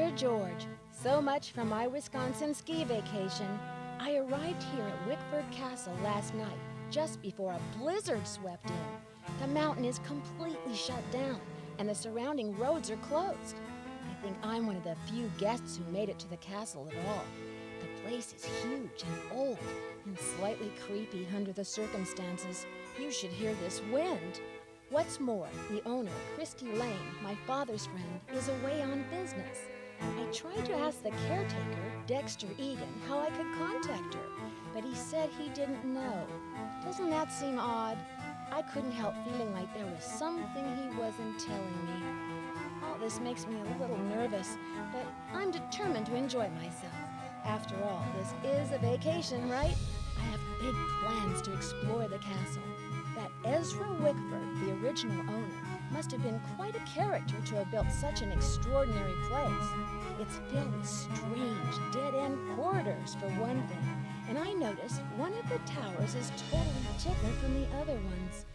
Dear George, so much for my Wisconsin ski vacation. I arrived here at Wickford Castle last night, just before a blizzard swept in. The mountain is completely shut down, and the surrounding roads are closed. I think I'm one of the few guests who made it to the castle at all. The place is huge and old, and slightly creepy under the circumstances. You should hear this wind. What's more, the owner, Christy Lane, my father's friend, is away on business. I tried to ask the caretaker, Dexter Egan, how I could contact her, but he said he didn't know. Doesn't that seem odd? I couldn't help feeling like there was something he wasn't telling me. All this makes me a little nervous, but I'm determined to enjoy myself. After all, this is a vacation, right? I have big plans to explore the castle. That Ezra Wickford, the original owner, must have been quite a character to have built such an extraordinary place. It's filled with strange, dead-end corridors, for one thing. And I noticed one of the towers is totally different from the other ones.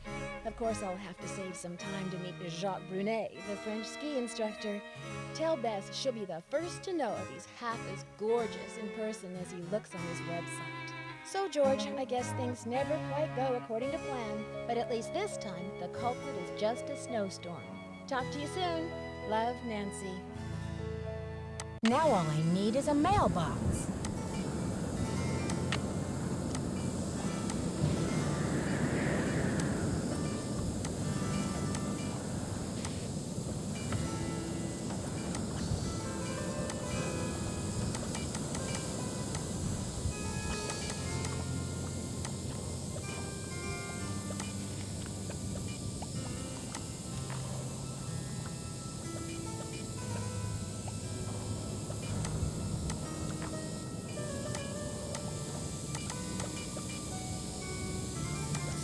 Of course, I'll have to save some time to meet Jacques Brunet, the French ski instructor. Tell Bess she'll be the first to know if he's half as gorgeous in person as he looks on his website. So, George, I guess things never quite go according to plan, but at least this time, the culprit is just a snowstorm. Talk to you soon. Love, Nancy. Now all I need is a mailbox.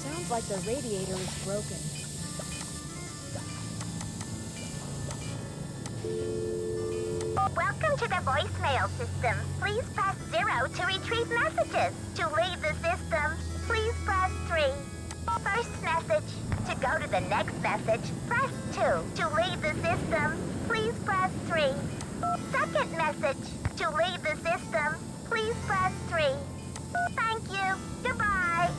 Sounds like the radiator is broken. Welcome to the voicemail system. Please press 0 to retrieve messages. To leave the system, please press 3. First message. To go to the next message, press 2. To leave the system, please press 3. Second message. To leave the system, please press 3. Thank you. Goodbye.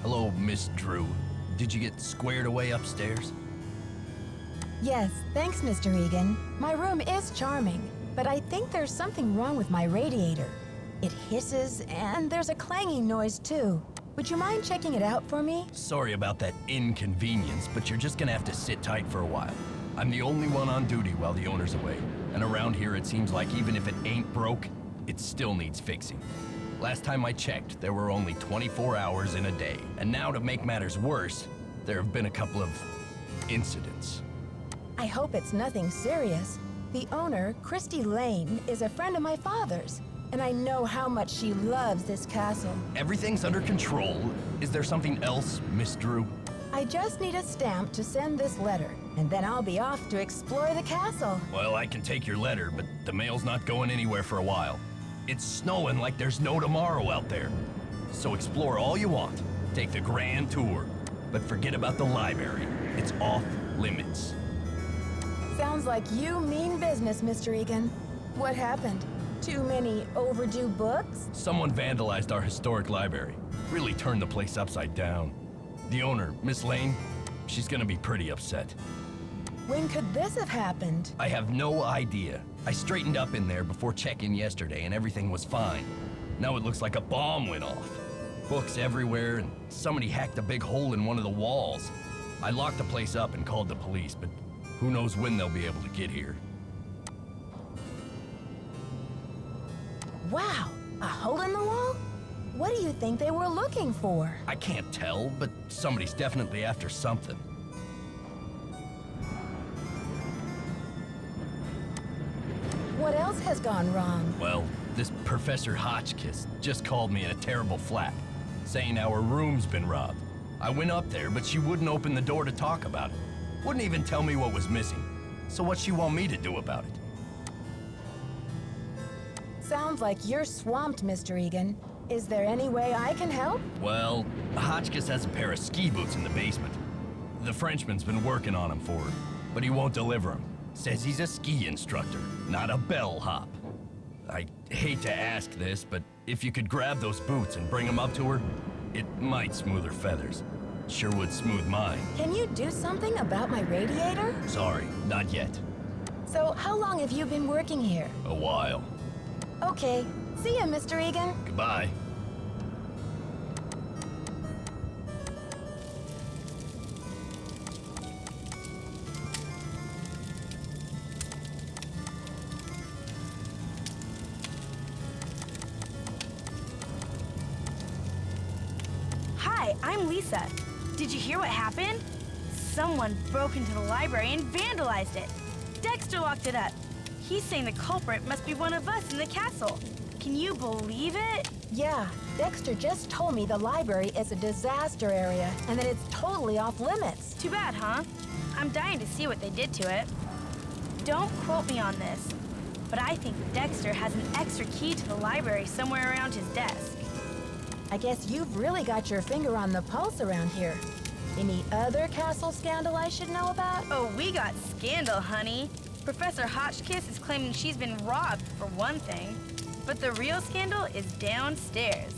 Hello, Miss Drew. Did you get squared away upstairs? Yes, thanks, Mr. Egan. My room is charming, but I think there's something wrong with my radiator. It hisses, and there's a clanging noise, too. Would you mind checking it out for me? Sorry about that inconvenience, but you're just gonna have to sit tight for a while. I'm the only one on duty while the owner's away, and around here it seems like even if it ain't broke, it still needs fixing. Last time I checked, there were only 24 hours in a day. And now to make matters worse, there have been a couple of incidents. I hope it's nothing serious. The owner, Christy Lane, is a friend of my father's. and I know how much she loves this castle. Everything's under control. Is there something else, Miss Drew? I just need a stamp to send this letter, and then I'll be off to explore the castle. Well, I can take your letter, but the mail's not going anywhere for a while. It's snowing like there's no tomorrow out there. So explore all you want. Take the grand tour. But forget about the library. It's off limits. Sounds like you mean business, Mr. Egan. What happened? Too many overdue books? Someone vandalized our historic library. Really turned the place upside down. The owner, Miss Lane, she's gonna be pretty upset. When could this have happened? I have no idea. I straightened up in there before check-in yesterday and everything was fine. Now it looks like a bomb went off. Books everywhere and somebody hacked a big hole in one of the walls. I locked the place up and called the police, but who knows when they'll be able to get here. Wow, a hole in the wall? What do you think they were looking for? I can't tell, but somebody's definitely after something. What else has gone wrong? Well, this Professor Hotchkiss just called me in a terrible flap, saying our room's been robbed. I went up there, but she wouldn't open the door to talk about it. Wouldn't even tell me what was missing. So what's she want me to do about it? Sounds like you're swamped, Mr. Egan. Is there any way I can help? Well, Hotchkiss has a pair of ski boots in the basement. The Frenchman's been working on them for her, but he won't deliver them. Says he's a ski instructor, not a bellhop. I hate to ask this, but if you could grab those boots and bring them up to her, it might smooth her feathers. Sure would smooth mine. Can you do something about my radiator? Sorry, not yet. So how long have you been working here? A while. Okay, see ya, Mr. Egan. Goodbye. Hi, I'm Lisa. Did you hear what happened? Someone broke into the library and vandalized it. Dexter locked it up. He's saying the culprit must be one of us in the castle. Can you believe it? Yeah, Dexter just told me the library is a disaster area and that it's totally off limits. Too bad, huh? I'm dying to see what they did to it. Don't quote me on this, but I think Dexter has an extra key to the library somewhere around his desk. I guess you've really got your finger on the pulse around here. Any other castle scandal I should know about? Oh, we got scandal, honey. Professor Hotchkiss is claiming she's been robbed, for one thing. But the real scandal is downstairs.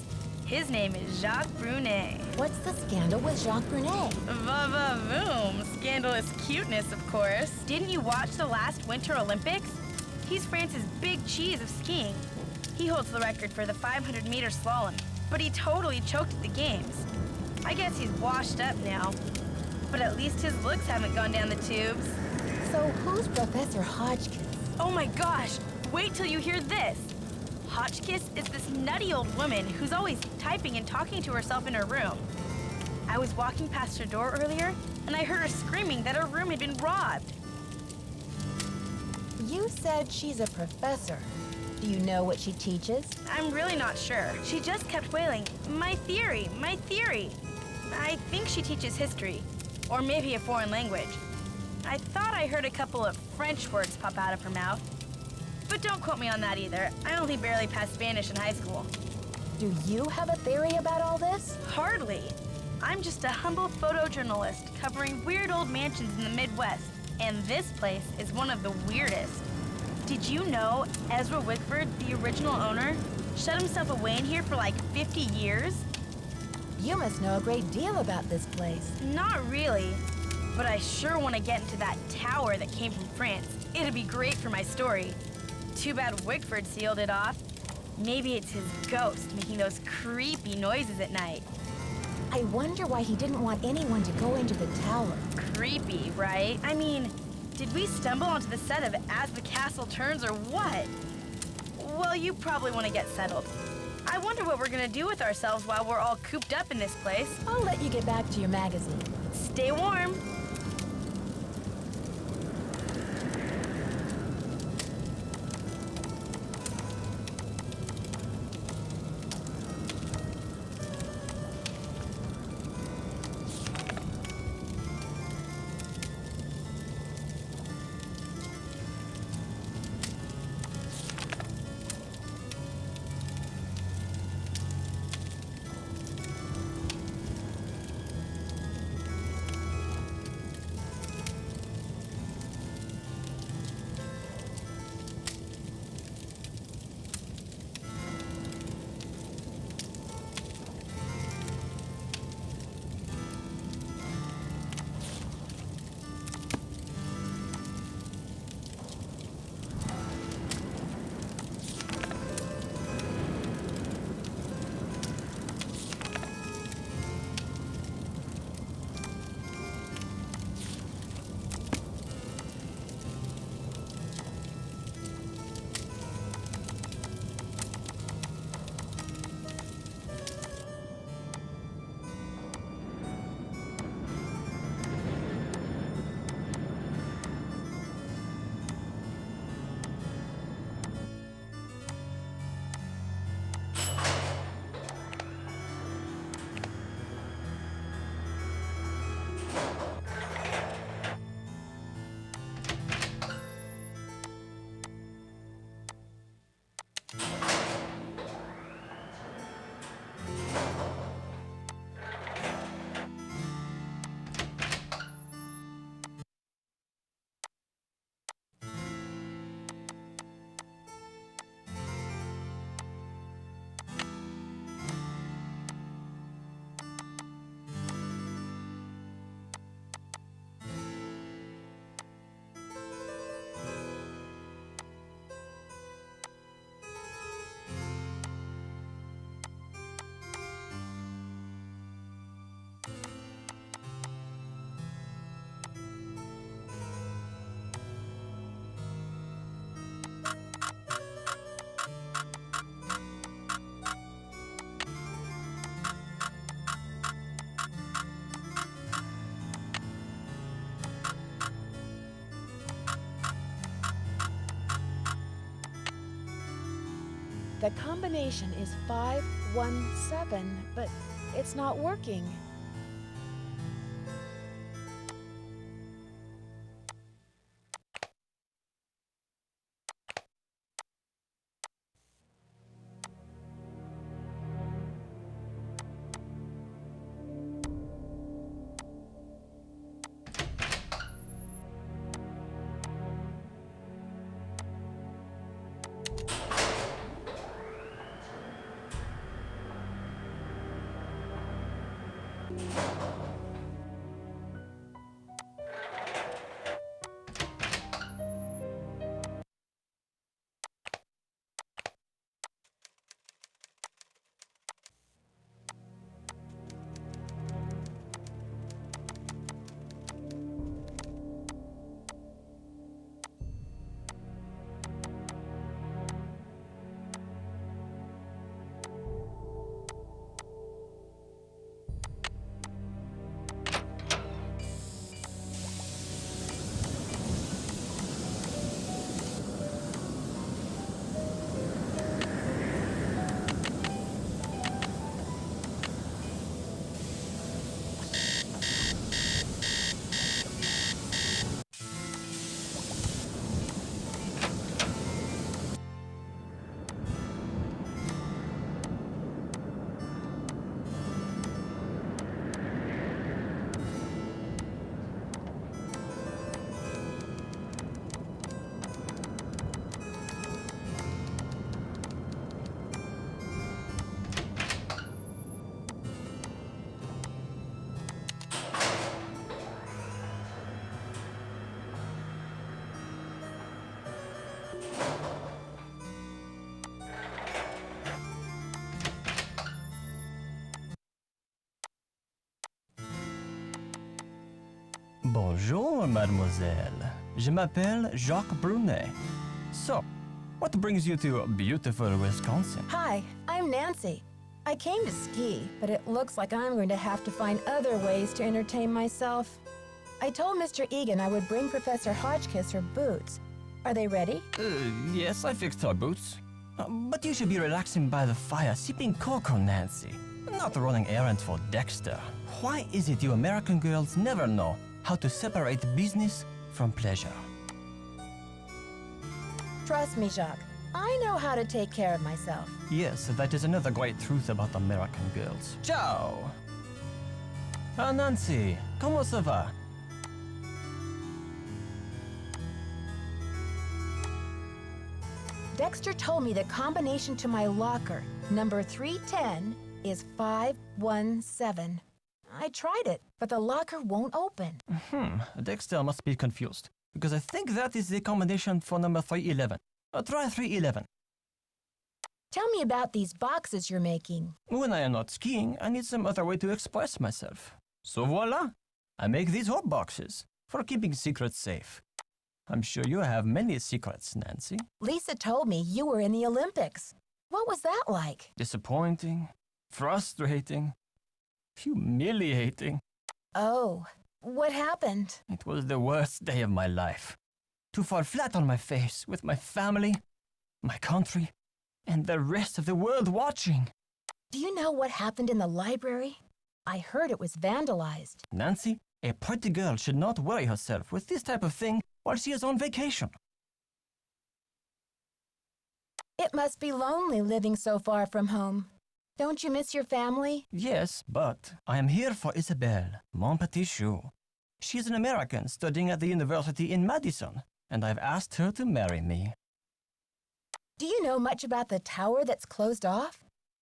His name is Jacques Brunet. What's the scandal with Jacques Brunet? Va-va-voom. Scandalous cuteness, of course. Didn't you watch the last Winter Olympics? He's France's big cheese of skiing. He holds the record for the 500-meter slalom, but he totally choked at the games. I guess he's washed up now, but at least his looks haven't gone down the tubes. So who's Professor Hotchkiss? Oh my gosh, wait till you hear this. Hotchkiss is this nutty old woman who's always typing and talking to herself in her room. I was walking past her door earlier, and I heard her screaming that her room had been robbed. You said she's a professor. Do you know what she teaches? I'm really not sure. She just kept wailing, "My theory, my theory." I think she teaches history, or maybe a foreign language. I thought I heard a couple of French words pop out of her mouth. But don't quote me on that either. I only barely passed Spanish in high school. Do you have a theory about all this? Hardly. I'm just a humble photojournalist covering weird old mansions in the Midwest, and this place is one of the weirdest. Did you know Ezra Wickford, the original owner, shut himself away in here for like 50 years? You must know a great deal about this place. Not really, but I sure want to get into that tower that came from France. It'd be great for my story. Too bad Wickford sealed it off. Maybe it's his ghost making those creepy noises at night. I wonder why he didn't want anyone to go into the tower. Creepy, right? I mean, did we stumble onto the set of As the Castle Turns or what? Well, you probably want to get settled. I wonder what we're gonna do with ourselves while we're all cooped up in this place. I'll let you get back to your magazine. Stay warm. The combination is 517, but it's not working. Bonjour, mademoiselle. Je m'appelle Jacques Brunet. So, what brings you to beautiful Wisconsin? Hi, I'm Nancy. I came to ski, but it looks like I'm going to have to find other ways to entertain myself. I told Mr. Egan I would bring Professor Hotchkiss her boots. Are they ready? Yes, I fixed her boots. But you should be relaxing by the fire, sipping cocoa, Nancy. Not running errands for Dexter. Why is it you American girls never know how to separate business from pleasure? Trust me, Jacques. I know how to take care of myself. Yes, that is another great truth about American girls. Ciao! Ah, Nancy, comment ça va? Dexter told me the combination to my locker, number 310, is 517. I tried it, but the locker won't open. Dexter must be confused, because I think that is the combination for number 311. Try 311. Tell me about these boxes you're making. When I am not skiing, I need some other way to express myself. So voila! I make these hot boxes for keeping secrets safe. I'm sure you have many secrets, Nancy. Lisa told me you were in the Olympics. What was that like? Disappointing, frustrating, humiliating. Oh, what happened? It was the worst day of my life. To fall flat on my face with my family, my country, and the rest of the world watching. Do you know what happened in the library? I heard it was vandalized. Nancy, a pretty girl should not worry herself with this type of thing while she is on vacation. It must be lonely living so far from home. Don't you miss your family? Yes, but I am here for Isabelle, mon petit chou. She is an American studying at the university in Madison, and I've asked her to marry me. Do you know much about the tower that's closed off?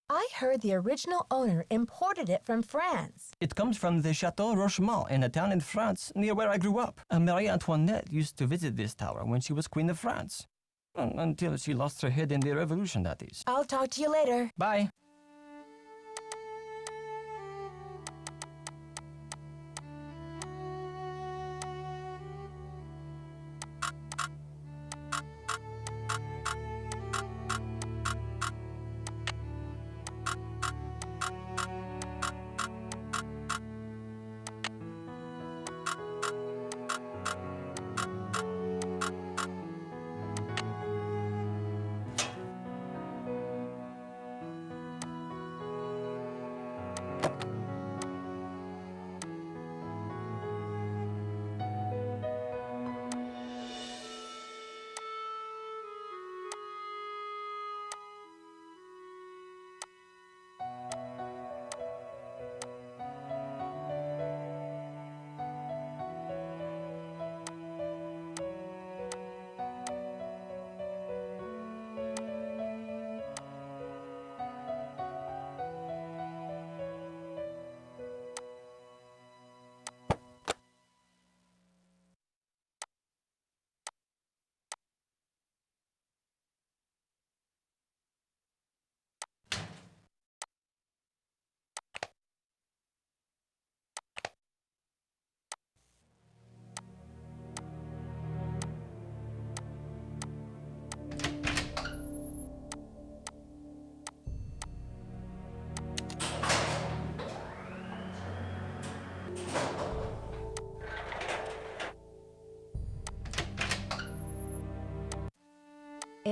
I heard the original owner imported it from France. It comes from the Chateau Rochemont in a town in France near where I grew up. Marie Antoinette used to visit this tower when she was Queen of France. Until she lost her head in the revolution, that is. I'll talk to you later. Bye.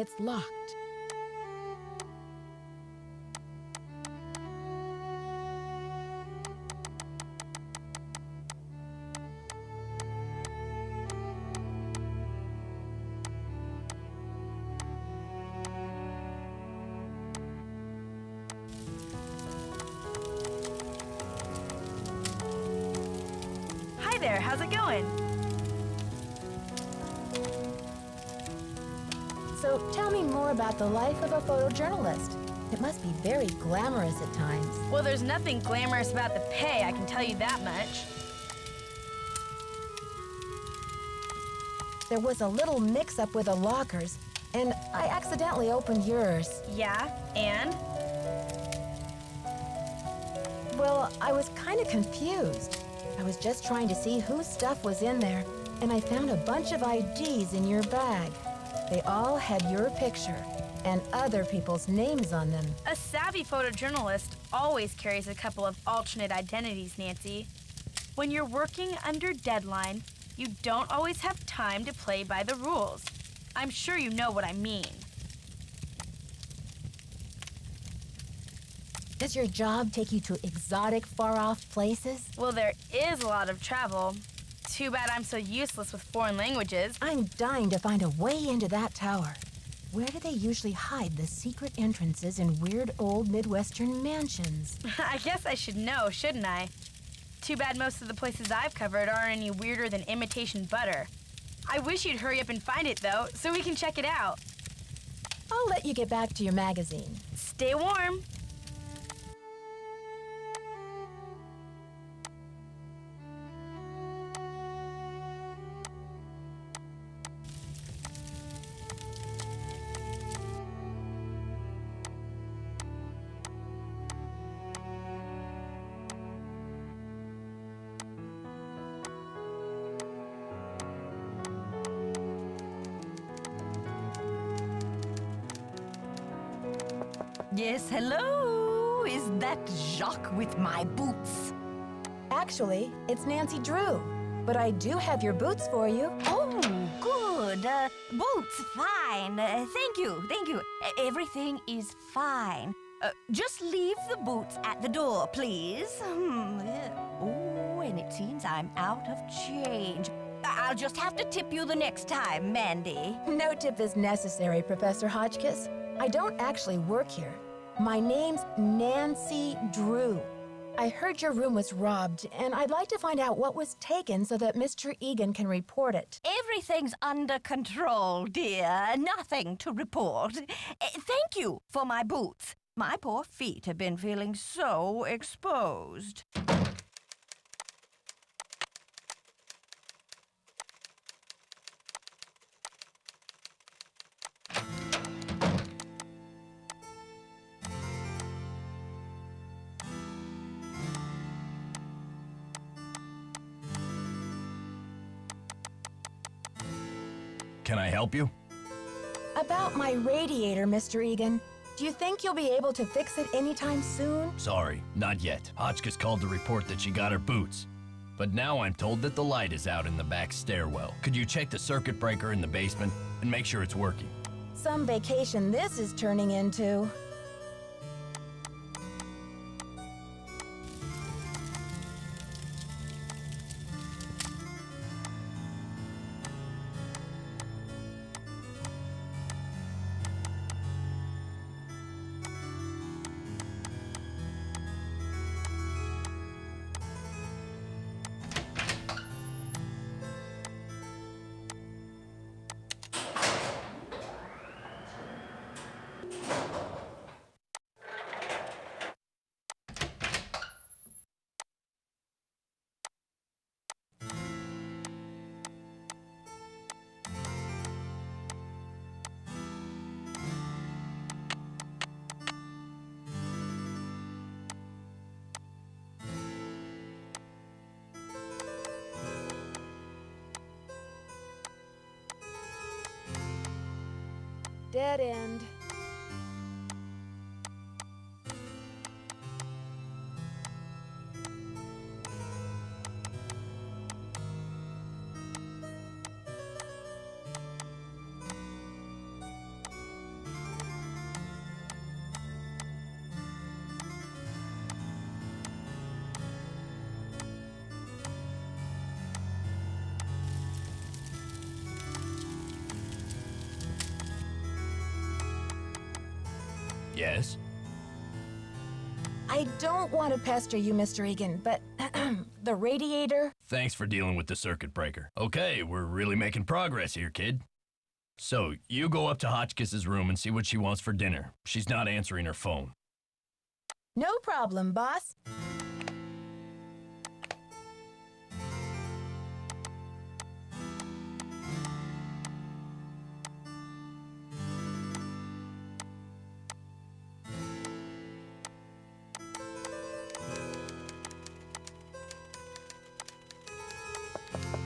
It's locked. Hi there, how's it going? So tell me more about the life of a photojournalist. It must be very glamorous at times. Well, there's nothing glamorous about the pay, I can tell you that much. There was a little mix-up with the lockers, and I accidentally opened yours. Yeah, and? Well, I was kind of confused. I was just trying to see whose stuff was in there, and I found a bunch of IDs in your bag. They all had your picture and other people's names on them. A savvy photojournalist always carries a couple of alternate identities, Nancy. When you're working under deadline, you don't always have time to play by the rules. I'm sure you know what I mean. Does your job take you to exotic, far-off places? Well, there is a lot of travel. Too bad I'm so useless with foreign languages. I'm dying to find a way into that tower. Where do they usually hide the secret entrances in weird old Midwestern mansions? I guess I should know, shouldn't I? Too bad most of the places I've covered aren't any weirder than imitation butter. I wish you'd hurry up and find it, though, so we can check it out. I'll let you get back to your magazine. Stay warm. Yes, hello? Is that Jacques with my boots? Actually, it's Nancy Drew, but I do have your boots for you. Oh, good. Boots, fine. Thank you, thank you. Everything is fine. Just leave the boots at the door, please. Oh, and it seems I'm out of change. I'll just have to tip you the next time, Mandy. No tip is necessary, Professor Hotchkiss. I don't actually work here. My name's Nancy Drew. I heard your room was robbed, and I'd like to find out what was taken so that Mr. Egan can report it. Everything's under control, dear. Nothing to report. Thank you for my boots. My poor feet have been feeling so exposed. Can I help you? About my radiator, Mr. Egan. Do you think you'll be able to fix it anytime soon? Sorry, not yet. Hotchkiss called to report that she got her boots. But now I'm told that the light is out in the back stairwell. Could you check the circuit breaker in the basement and make sure it's working? Some vacation this is turning into. Dead end. Yes? I don't want to pester you, Mr. Egan, but the radiator... Thanks for dealing with the circuit breaker. Okay, we're really making progress here, kid. So, you go up to Hotchkiss's room and see what she wants for dinner. She's not answering her phone. No problem, boss.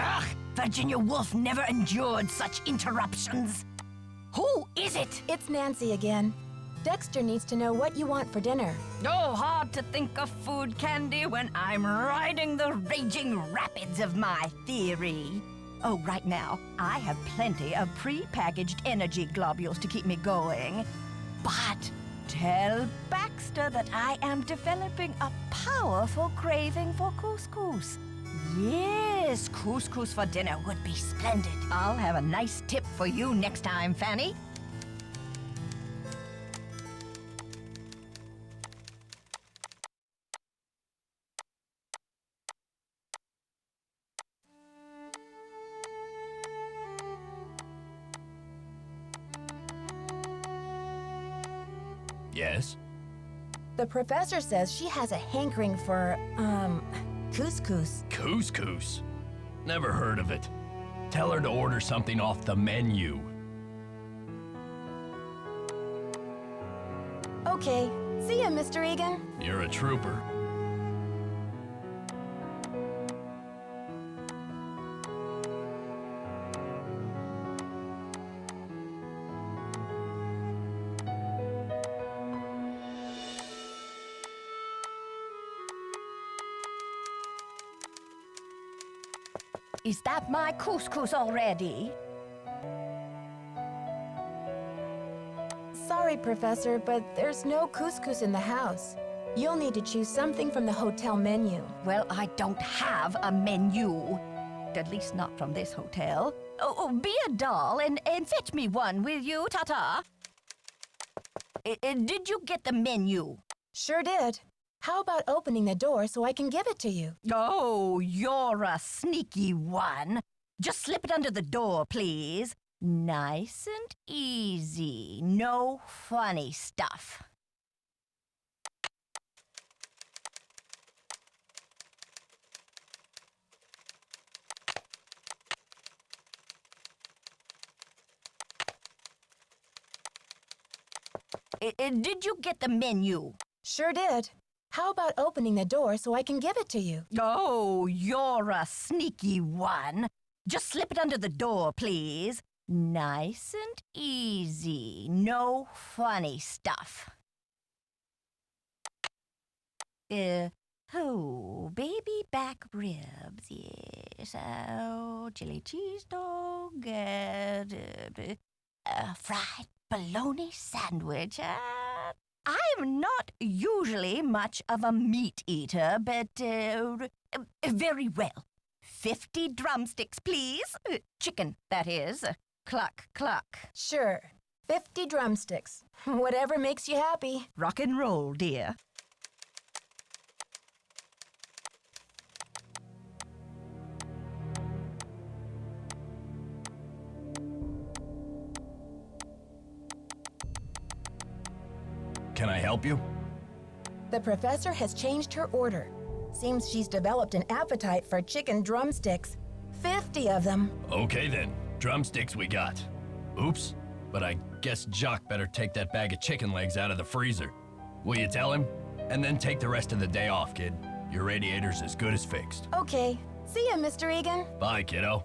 Ugh! Virginia Woolf never endured such interruptions. Who is it? It's Nancy again. Dexter needs to know what you want for dinner. Oh, hard to think of food candy when I'm riding the raging rapids of my theory. Oh, right now, I have plenty of pre-packaged energy globules to keep me going. But tell Baxter that I am developing a powerful craving for couscous. Yes, couscous for dinner would be splendid. I'll have a nice tip for you next time, Fanny. Yes? The professor says she has a hankering for, couscous. Couscous? Never heard of it. Tell her to order something off the menu. Okay. See ya, Mr. Egan. You're a trooper. Is that my couscous already? Sorry, Professor, but there's no couscous in the house. You'll need to choose something from the hotel menu. Well, I don't have a menu. At least not from this hotel. Oh, be a doll and fetch me one, will you, Tata? Did you get the menu? Sure did. How about opening the door so I can give it to you? Oh, you're a sneaky one. Just slip it under the door, please. Nice and easy. No funny stuff. Did you get the menu? Sure did. How about opening the door so I can give it to you? Oh, you're a sneaky one. Just slip it under the door, please. Nice and easy. No funny stuff. Baby back ribs, yes. Oh, chili cheese dog, fried bologna sandwich. I'm not usually much of a meat eater, but very well. 50 drumsticks, please. Chicken, that is. Cluck, cluck. Sure. 50 drumsticks. Whatever makes you happy. Rock and roll, dear. Can I help you? The professor has changed her order. Seems she's developed an appetite for chicken drumsticks. 50 of them. Okay then, drumsticks we got. Oops, but I guess Jock better take that bag of chicken legs out of the freezer. Will you tell him? And then take the rest of the day off, kid. Your radiator's as good as fixed. Okay. See ya, Mr. Egan. Bye, kiddo.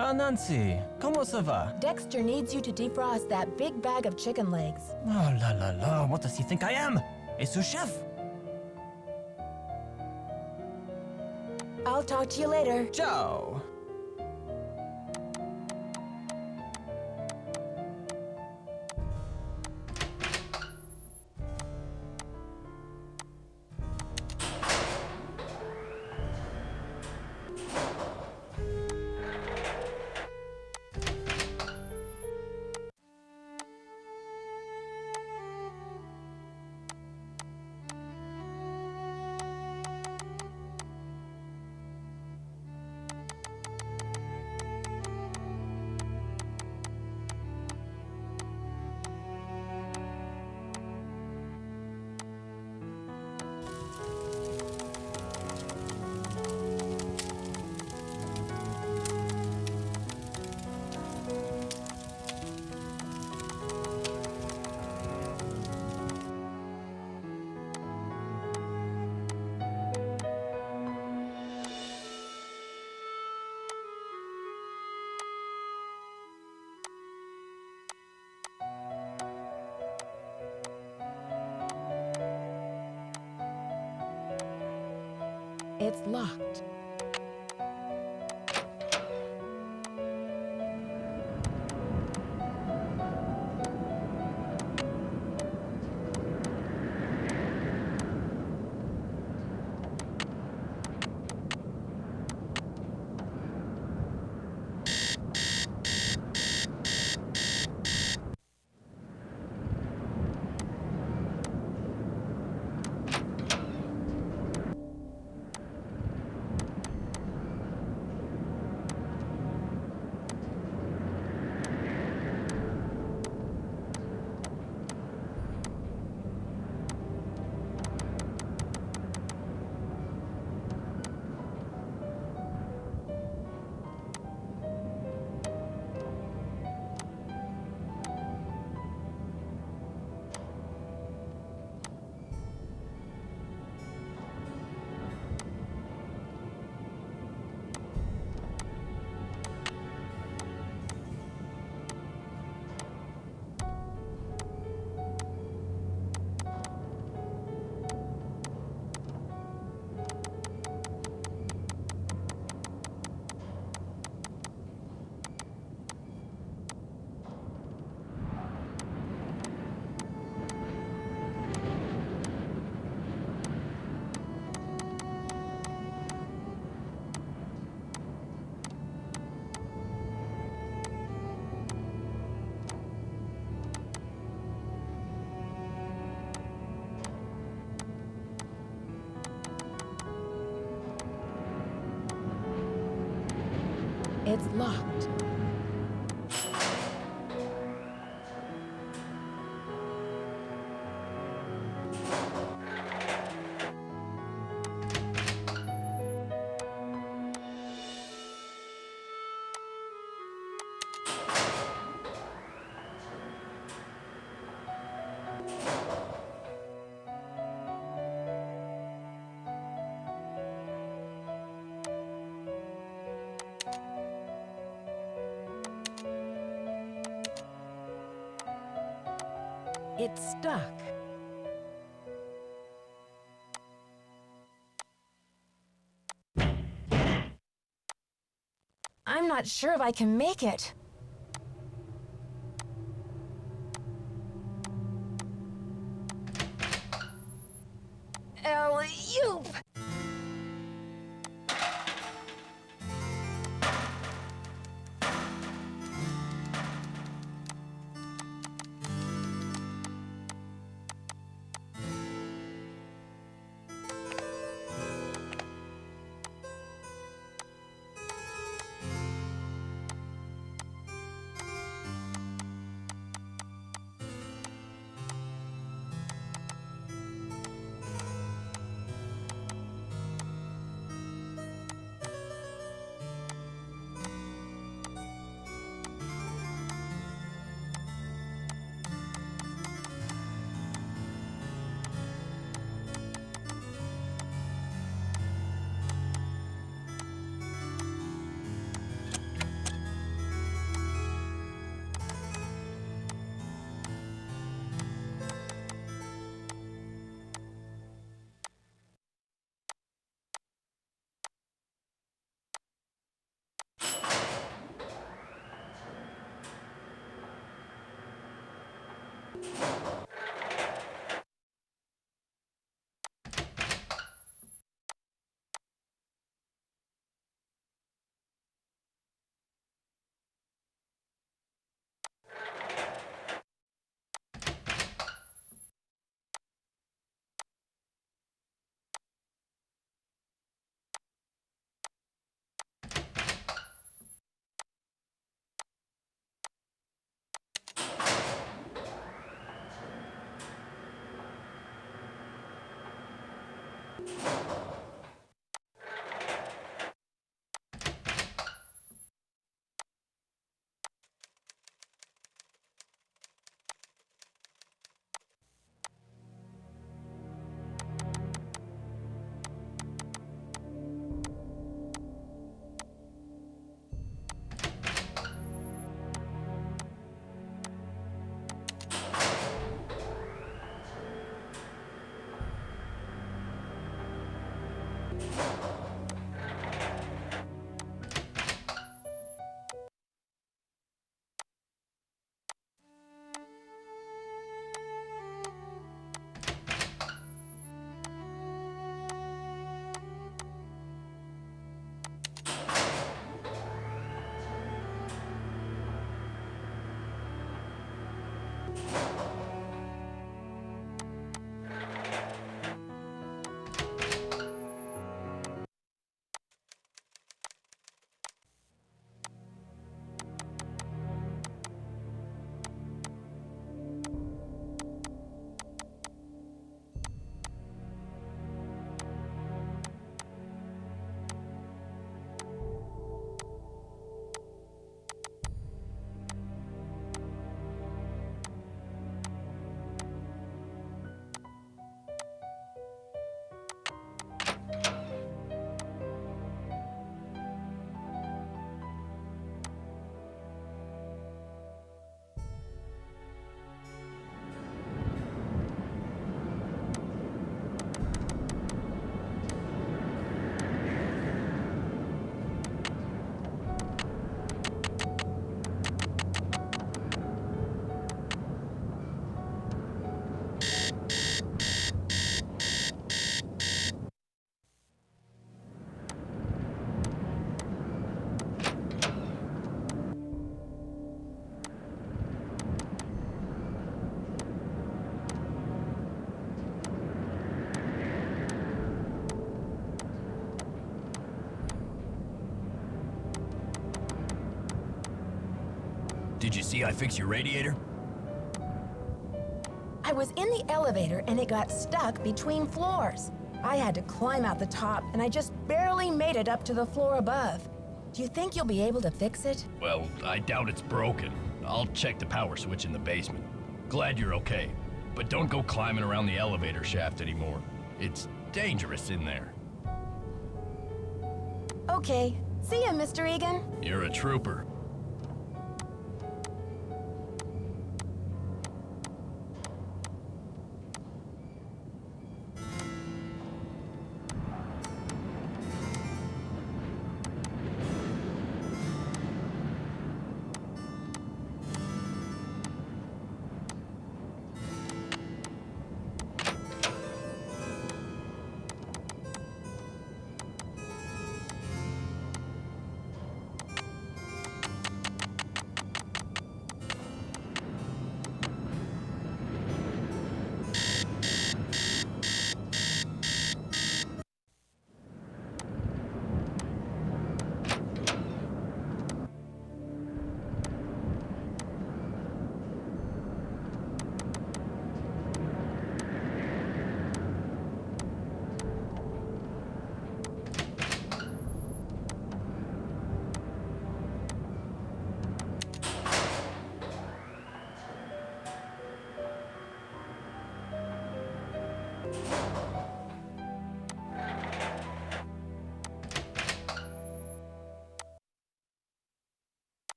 Ah, Nancy, comment ça va? Dexter needs you to defrost that big bag of chicken legs. Oh la la la, what does he think I am? A sous chef? I'll talk to you later. Ciao! It's locked. It's locked. It's stuck. I'm not sure if I can make it. Alley-oop! Did you see I fixed your radiator? I was in the elevator and it got stuck between floors. I had to climb out the top and I just barely made it up to the floor above. Do you think you'll be able to fix it? Well, I doubt it's broken. I'll check the power switch in the basement. Glad you're okay. But don't go climbing around the elevator shaft anymore. It's dangerous in there. Okay. See ya, Mr. Egan. You're a trooper.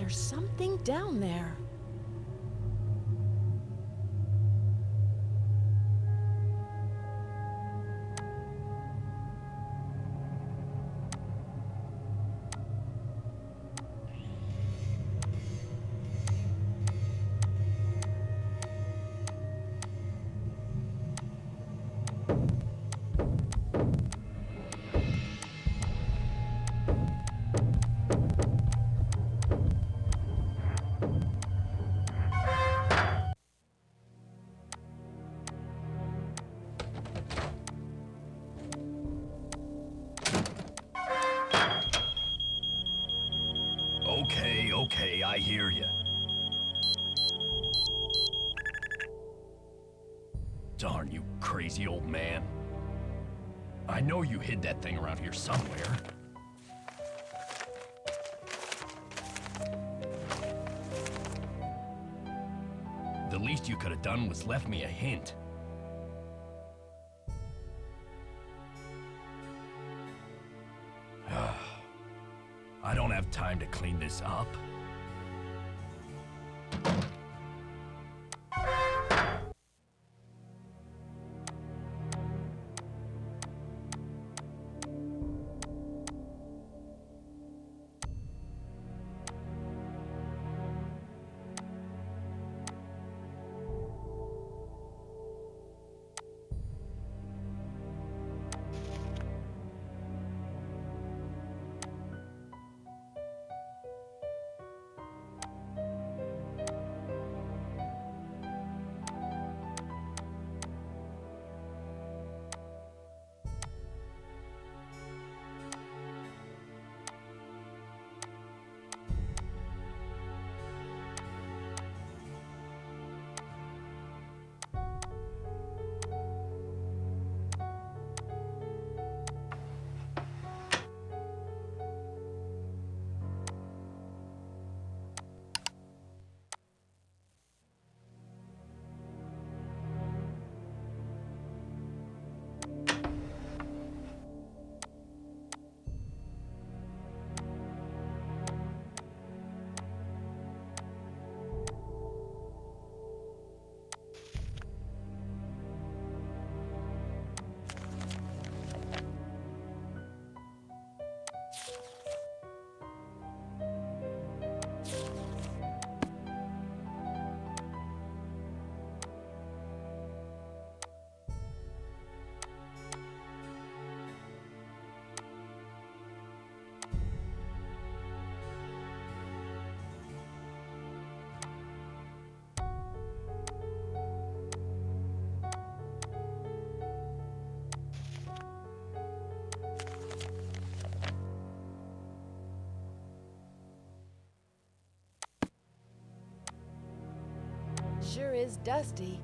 There's something down there. Okay, I hear you. Darn you crazy old man. I know you hid that thing around here somewhere. The least you could have done was left me a hint. I don't have time to clean this up. Sure is dusty.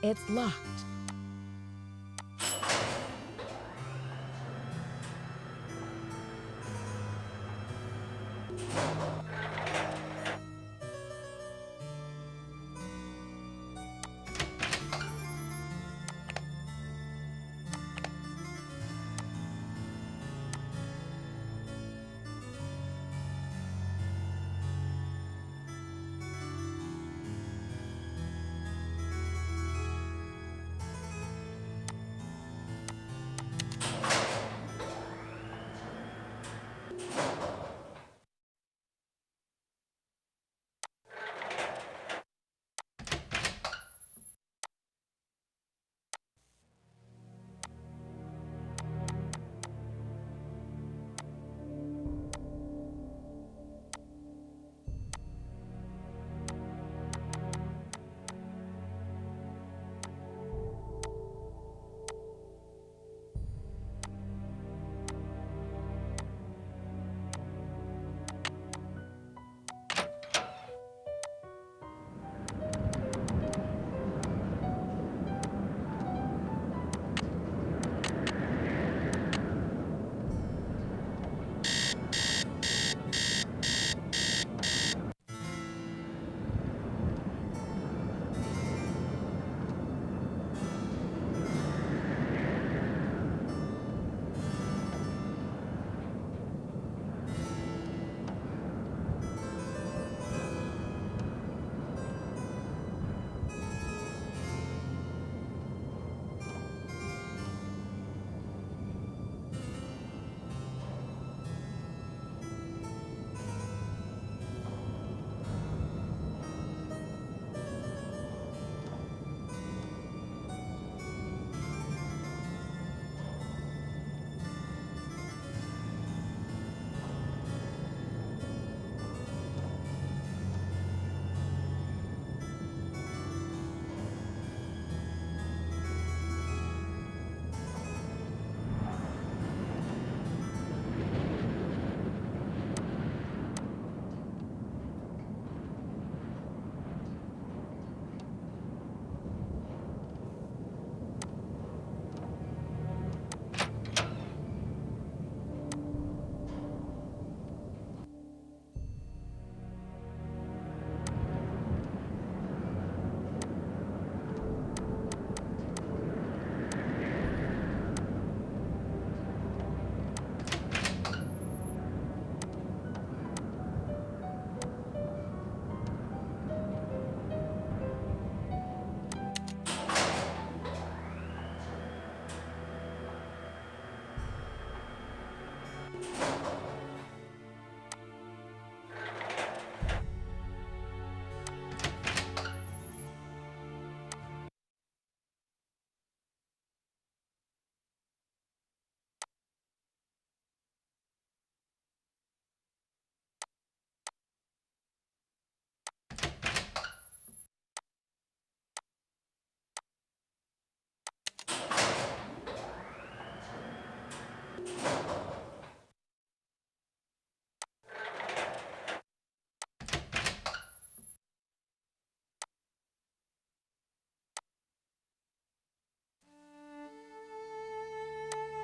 It's locked.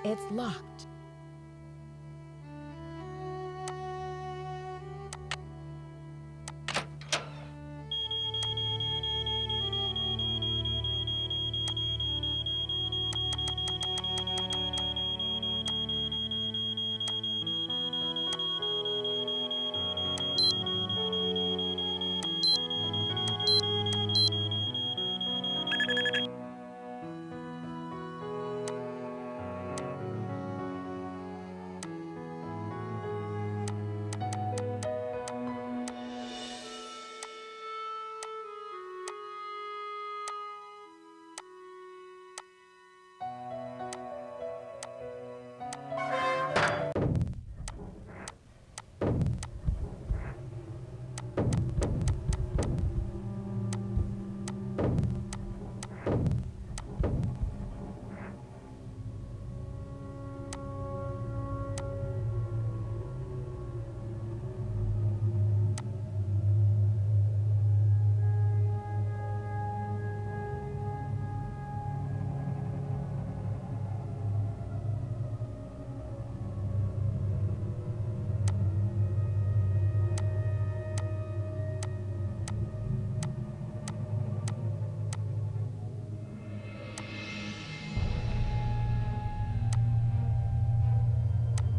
It's locked.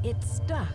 It's stuck.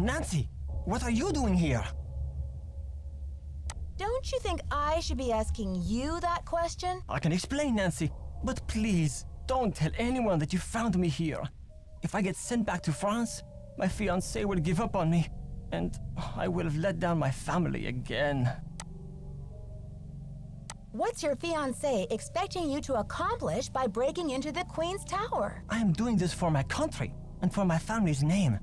Nancy, what are you doing here? Don't you think I should be asking you that question? I can explain, Nancy, but please, don't tell anyone that you found me here. If I get sent back to France, my fiancé will give up on me, and I will have let down my family again. What's your fiancé expecting you to accomplish by breaking into the Queen's Tower? I am doing this for my country and for my family's name.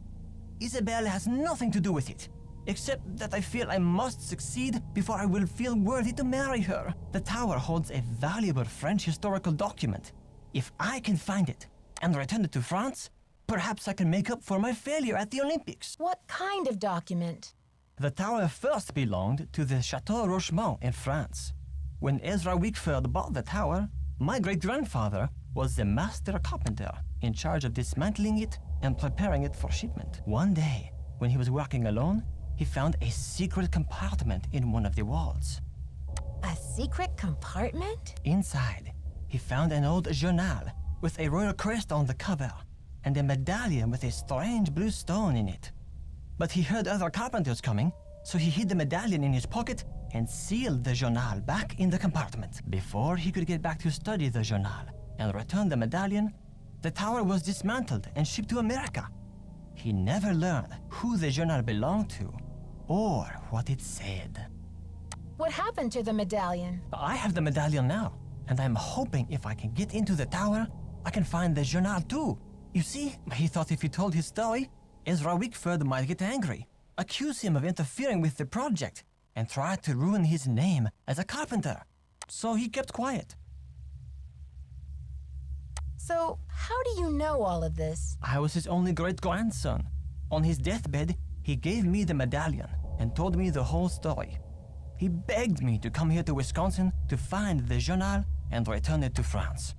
Isabelle has nothing to do with it, except that I feel I must succeed before I will feel worthy to marry her. The tower holds a valuable French historical document. If I can find it and return it to France, perhaps I can make up for my failure at the Olympics. What kind of document? The tower first belonged to the Chateau Rochemont in France. When Ezra Wickford bought the tower, my great-grandfather was the master carpenter in charge of dismantling it and preparing it for shipment. One day, when he was working alone, he found a secret compartment in one of the walls. A secret compartment? Inside, he found an old journal with a royal crest on the cover and a medallion with a strange blue stone in it. But he heard other carpenters coming, so he hid the medallion in his pocket and sealed the journal back in the compartment. Before he could get back to study the journal and return the medallion, the tower was dismantled and shipped to America. He never learned who the journal belonged to or what it said. What happened to the medallion? I have the medallion now, and I'm hoping if I can get into the tower, I can find the journal too. You see, he thought if he told his story, Ezra Wickford might get angry, accuse him of interfering with the project, and try to ruin his name as a carpenter. So he kept quiet. So, how do you know all of this? I was his only great-grandson. On his deathbed, he gave me the medallion and told me the whole story. He begged me to come here to Wisconsin to find the journal and return it to France.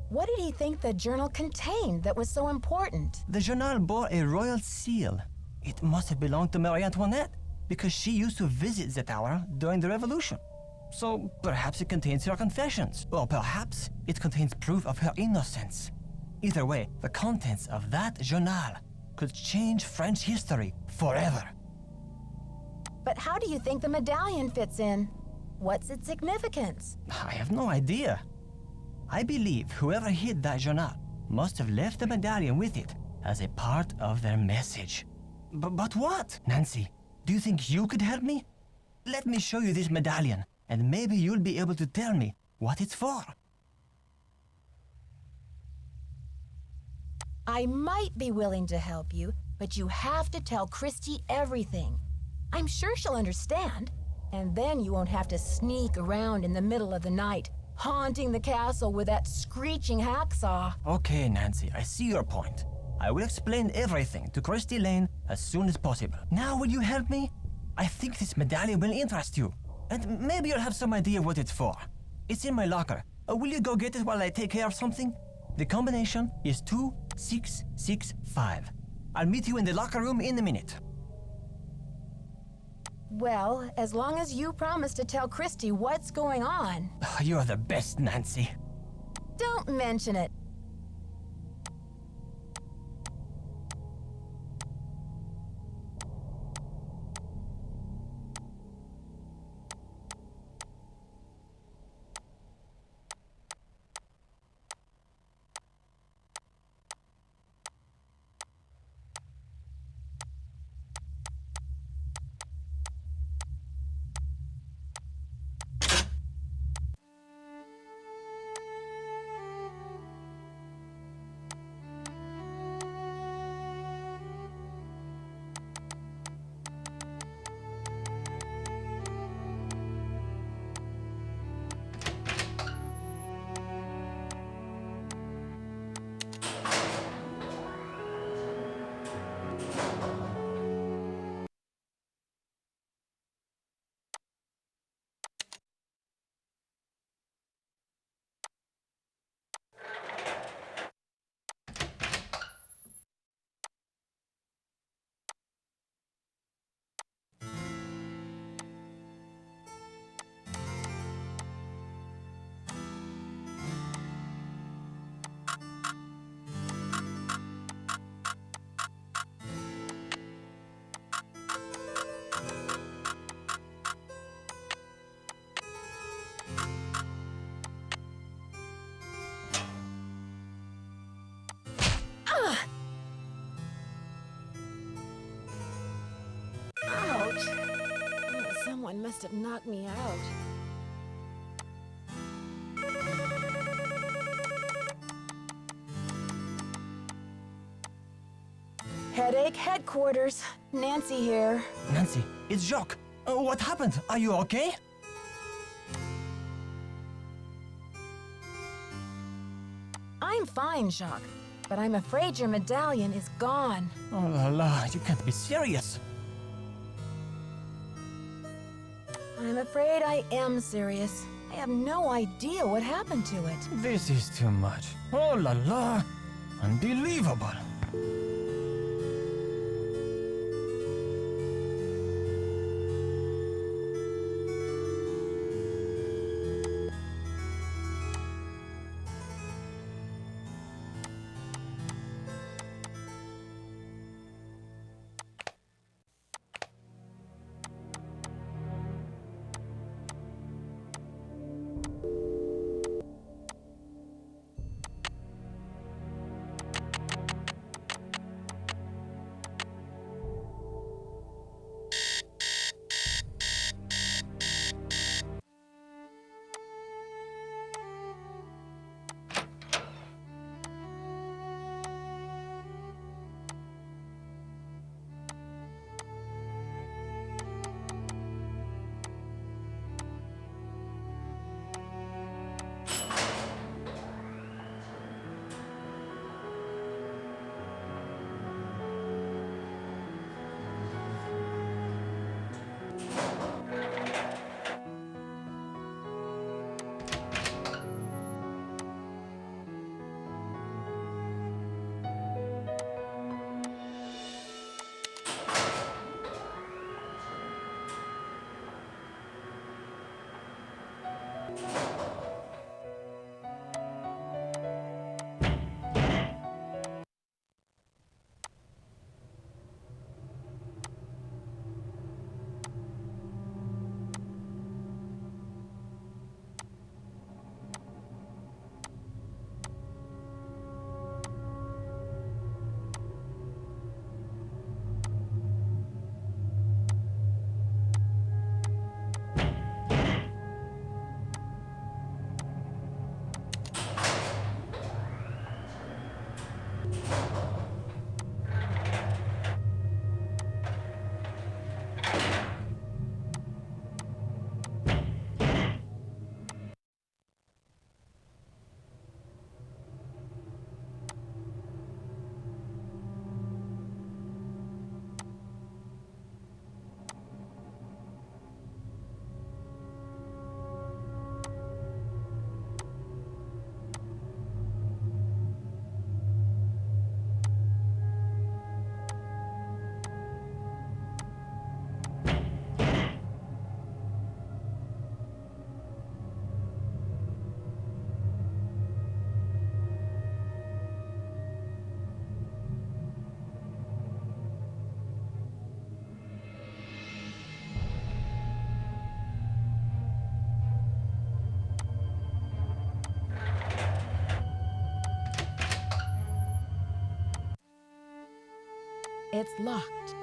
What did he think the journal contained that was so important? The journal bore a royal seal. It must have belonged to Marie Antoinette because she used to visit the tower during the Revolution. So perhaps it contains her confessions, or perhaps it contains proof of her innocence. Either way, the contents of that journal could change French history forever. But how do you think the medallion fits in? What's its significance? I have no idea. I believe whoever hid that journal must have left the medallion with it as a part of their message. But what? Nancy, do you think you could help me? Let me show you this medallion, and maybe you'll be able to tell me what it's for. I might be willing to help you, but you have to tell Christy everything. I'm sure she'll understand, and then you won't have to sneak around in the middle of the night, haunting the castle with that screeching hacksaw. Okay, Nancy, I see your point. I will explain everything to Christy Lane as soon as possible. Now will you help me? I think this medallion will interest you, and maybe you'll have some idea what it's for. It's in my locker. Will you go get it while I take care of something? The combination is 2665. I'll meet you in the locker room in a minute. Well, as long as you promise to tell Christy what's going on. You're the best, Nancy. Don't mention it. Someone must have knocked me out. Headache headquarters. Nancy here. Nancy, it's Jacques. What happened? Are you okay? I'm fine, Jacques, but I'm afraid your medallion is gone. Oh la la, you can't be serious. I'm afraid I am serious. I have no idea what happened to it. This is too much. Oh la la, unbelievable. It's locked.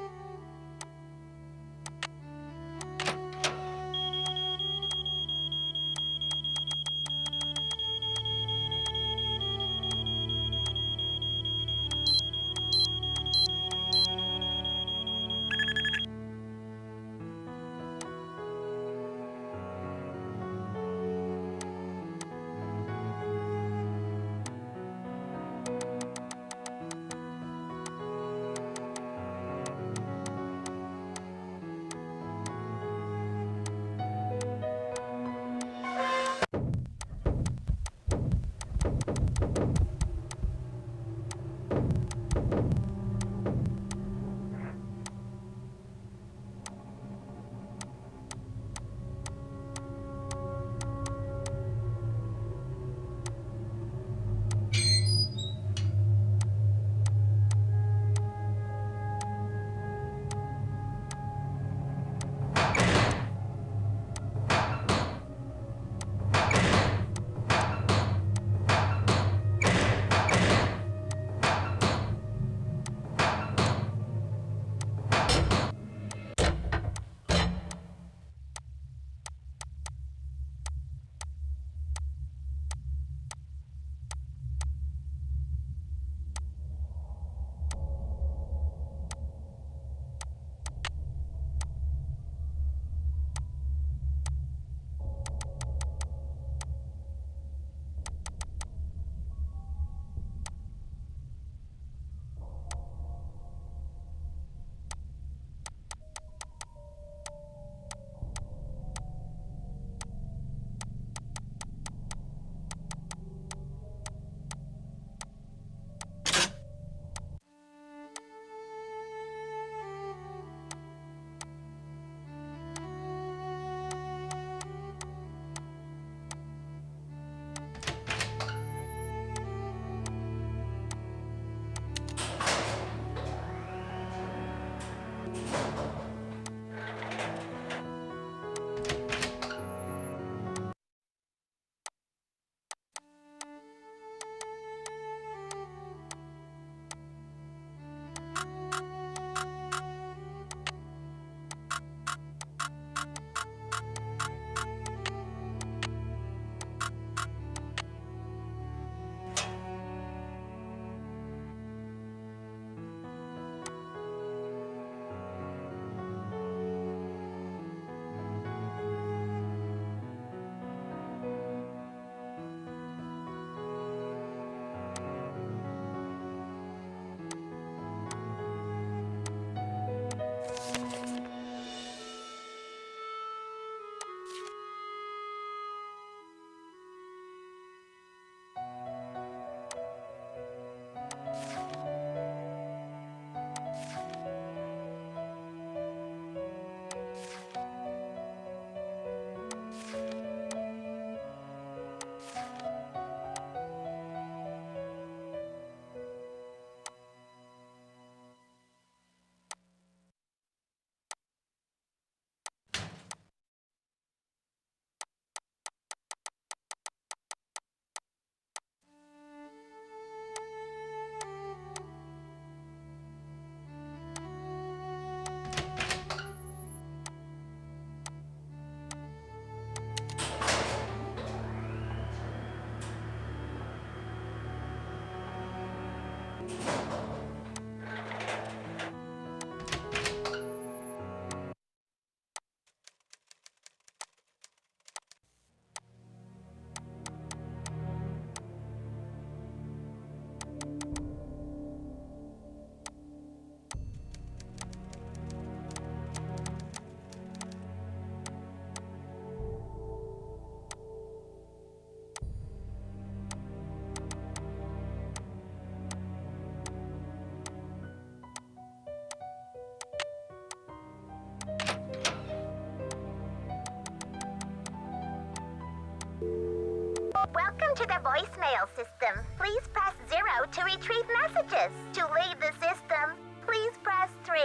Welcome to the voicemail system. Please press 0 to retrieve messages. To leave the system, please press 3.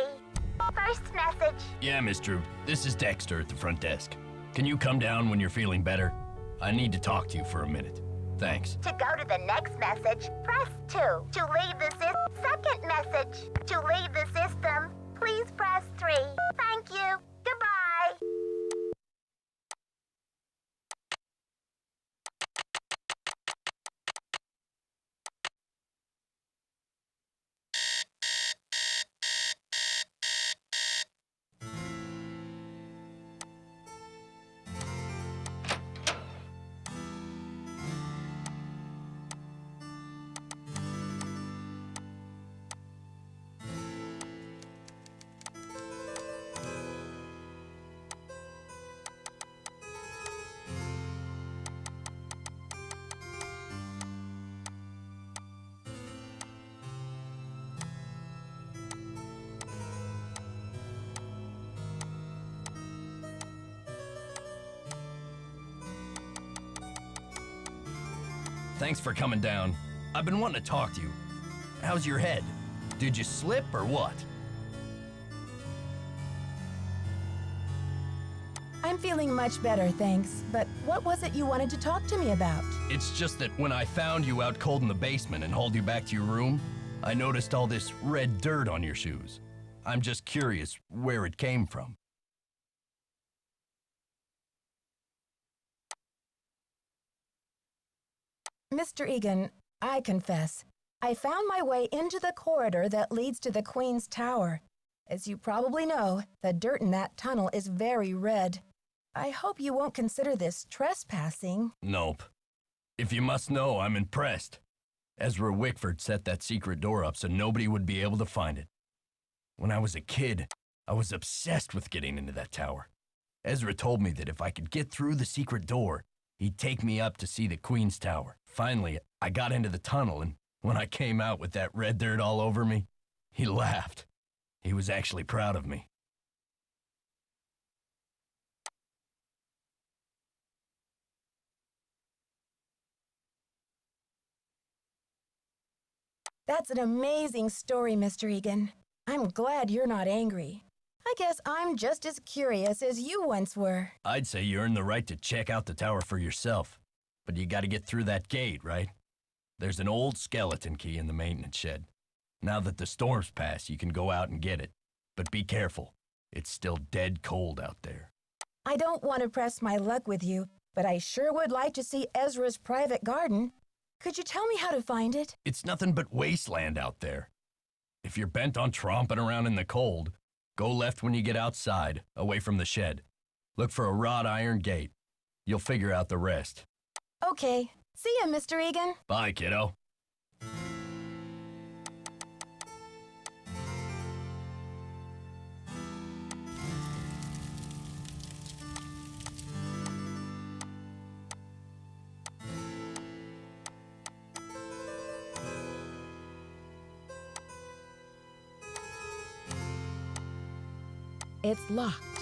First message. Yeah, Miss Drew. This is Dexter at the front desk. Can you come down when you're feeling better? I need to talk to you for a minute. Thanks. To go to the next message, press 2. To leave the second message. To leave the system, please press 3. Thank you. Goodbye. Thanks for coming down. I've been wanting to talk to you. How's your head? Did you slip or what? I'm feeling much better, thanks. But what was it you wanted to talk to me about? It's just that when I found you out cold in the basement and hauled you back to your room, I noticed all this red dirt on your shoes. I'm just curious where it came from. Mr. Egan, I confess, I found my way into the corridor that leads to the Queen's Tower. As you probably know, the dirt in that tunnel is very red. I hope you won't consider this trespassing. Nope. If you must know, I'm impressed. Ezra Wickford set that secret door up so nobody would be able to find it. When I was a kid, I was obsessed with getting into that tower. Ezra told me that if I could get through the secret door, he'd take me up to see the Queen's Tower. Finally, I got into the tunnel, and when I came out with that red dirt all over me, he laughed. He was actually proud of me. That's an amazing story, Mr. Egan. I'm glad you're not angry. I guess I'm just as curious as you once were. I'd say you earned the right to check out the tower for yourself, but you gotta get through that gate, right? There's an old skeleton key in the maintenance shed. Now that the storm's passed, you can go out and get it. But be careful. It's still dead cold out there. I don't want to press my luck with you, but I sure would like to see Ezra's private garden. Could you tell me how to find it? It's nothing but wasteland out there. If you're bent on tromping around in the cold, go left when you get outside, away from the shed. Look for a wrought iron gate. You'll figure out the rest. Okay. See ya, Mr. Egan. Bye, kiddo. It's locked.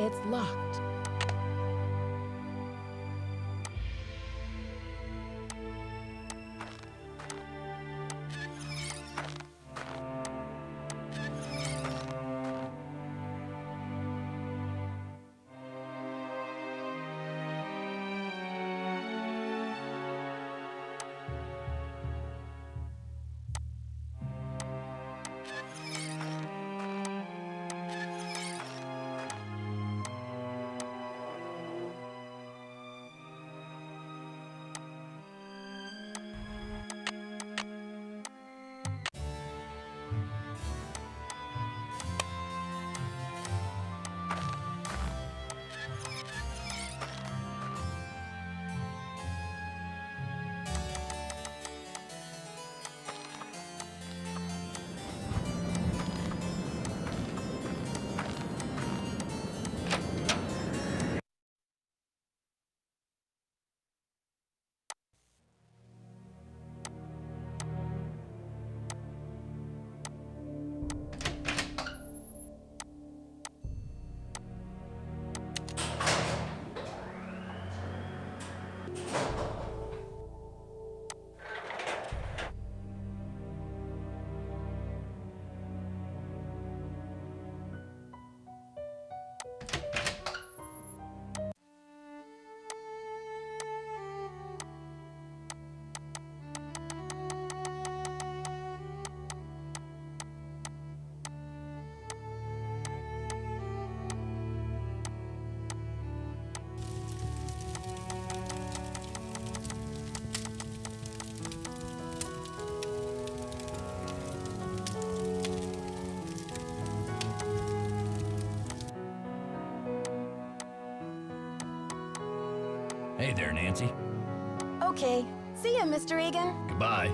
It's locked. Hey there, Nancy. Okay. See ya, Mr. Egan. Goodbye.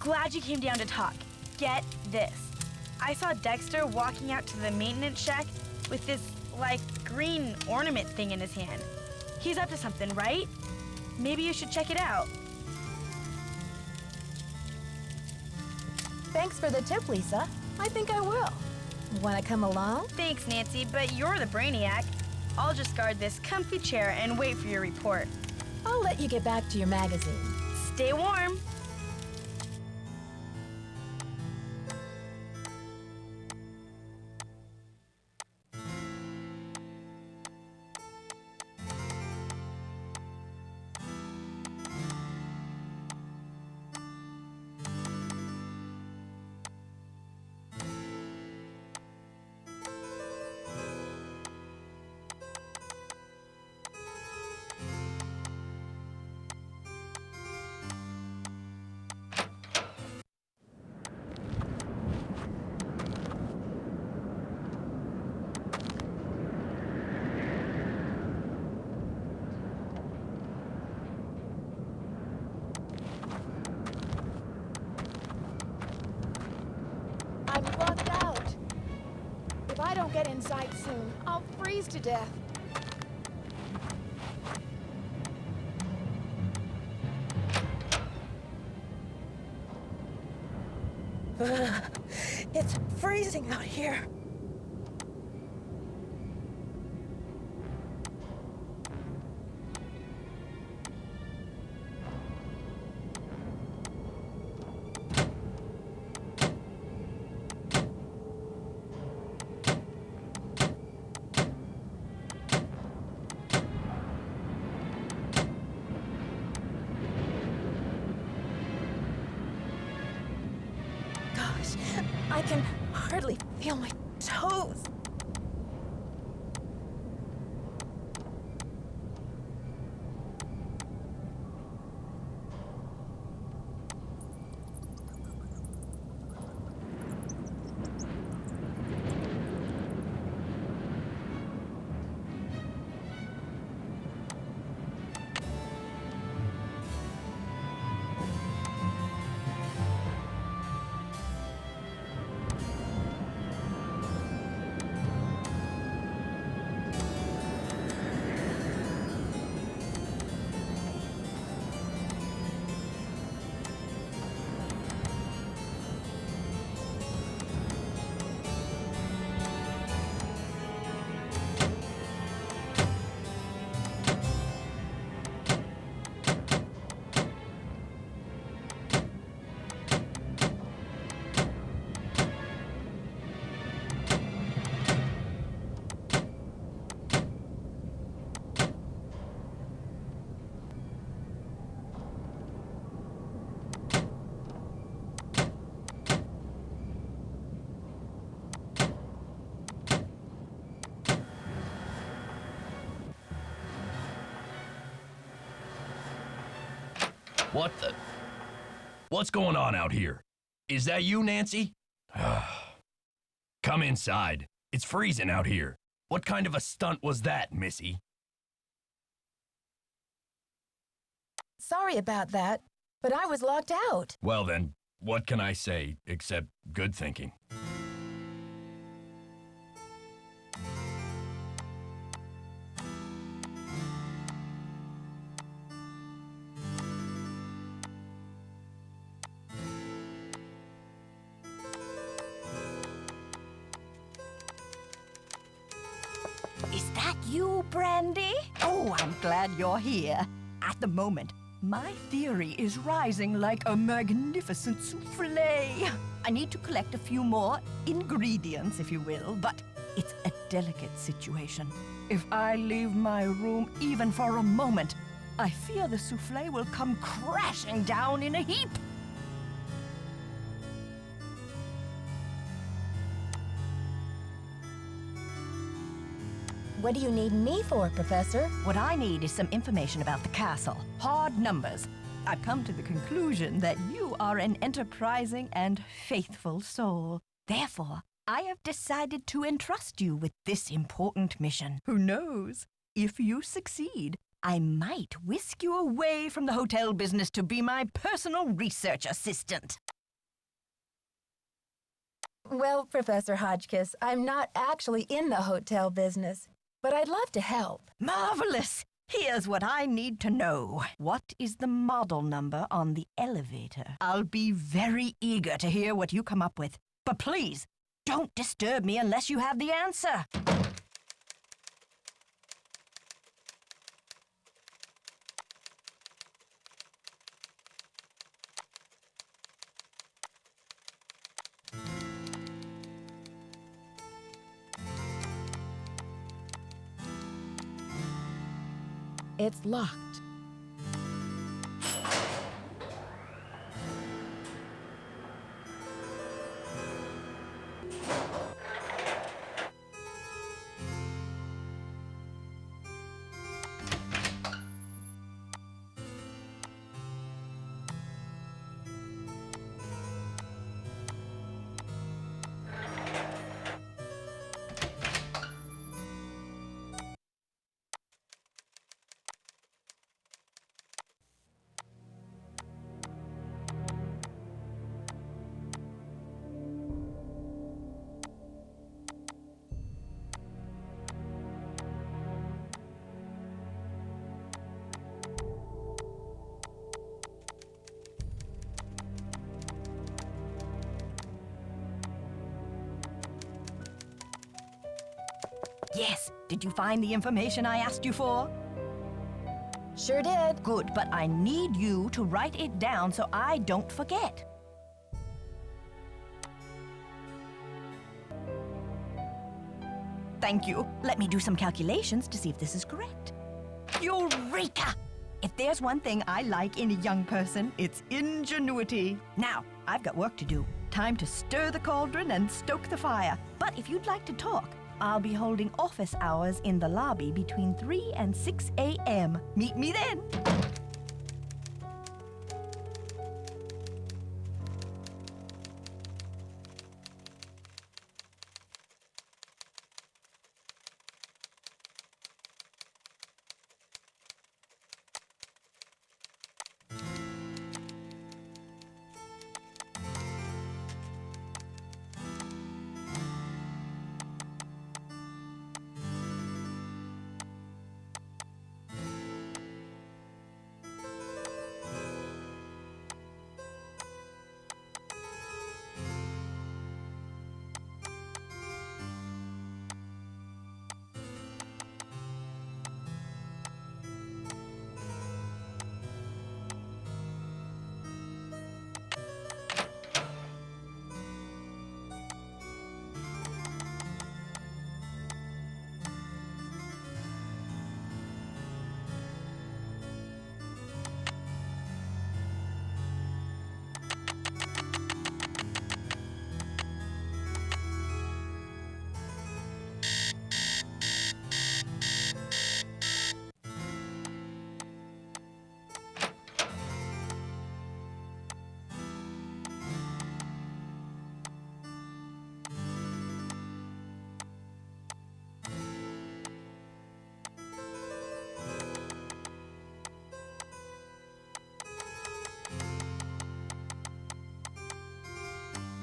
Glad you came down to talk. Get this. I saw Dexter walking out to the maintenance shack with this, like, green ornament thing in his hand. He's up to something, right? Maybe you should check it out. Thanks for the tip, Lisa. I think I will. Wanna come along? Thanks, Nancy, but you're the brainiac. I'll just guard this comfy chair and wait for your report. I'll let you get back to your magazine. Stay warm. I'm bugged out. If I don't get inside soon, I'll freeze to death. It's freezing out here. Gosh, I can hardly feel my toes. What the? What's going on out here? Is that you, Nancy? Come inside. It's freezing out here. What kind of a stunt was that, Missy? Sorry about that, but I was locked out. Well then, what can I say except good thinking? Is that you, Brandy? Oh, I'm glad you're here. At the moment, my theory is rising like a magnificent souffle. I need to collect a few more ingredients, if you will, but it's a delicate situation. If I leave my room even for a moment, I fear the souffle will come crashing down in a heap. What do you need me for, Professor? What I need is some information about the castle. Hard numbers. I've come to the conclusion that you are an enterprising and faithful soul. Therefore, I have decided to entrust you with this important mission. Who knows? If you succeed, I might whisk you away from the hotel business to be my personal research assistant. Well, Professor Hotchkiss, I'm not actually in the hotel business, but I'd love to help. Marvelous! Here's what I need to know. What is the model number on the elevator? I'll be very eager to hear what you come up with. But please, don't disturb me unless you have the answer. It's locked. Yes. Did you find the information I asked you for? Sure did. Good, but I need you to write it down so I don't forget. Thank you. Let me do some calculations to see if this is correct. Eureka! If there's one thing I like in a young person, it's ingenuity. Now, I've got work to do. Time to stir the cauldron and stoke the fire. But if you'd like to talk, I'll be holding office hours in the lobby between 3 and 6 a.m. Meet me then.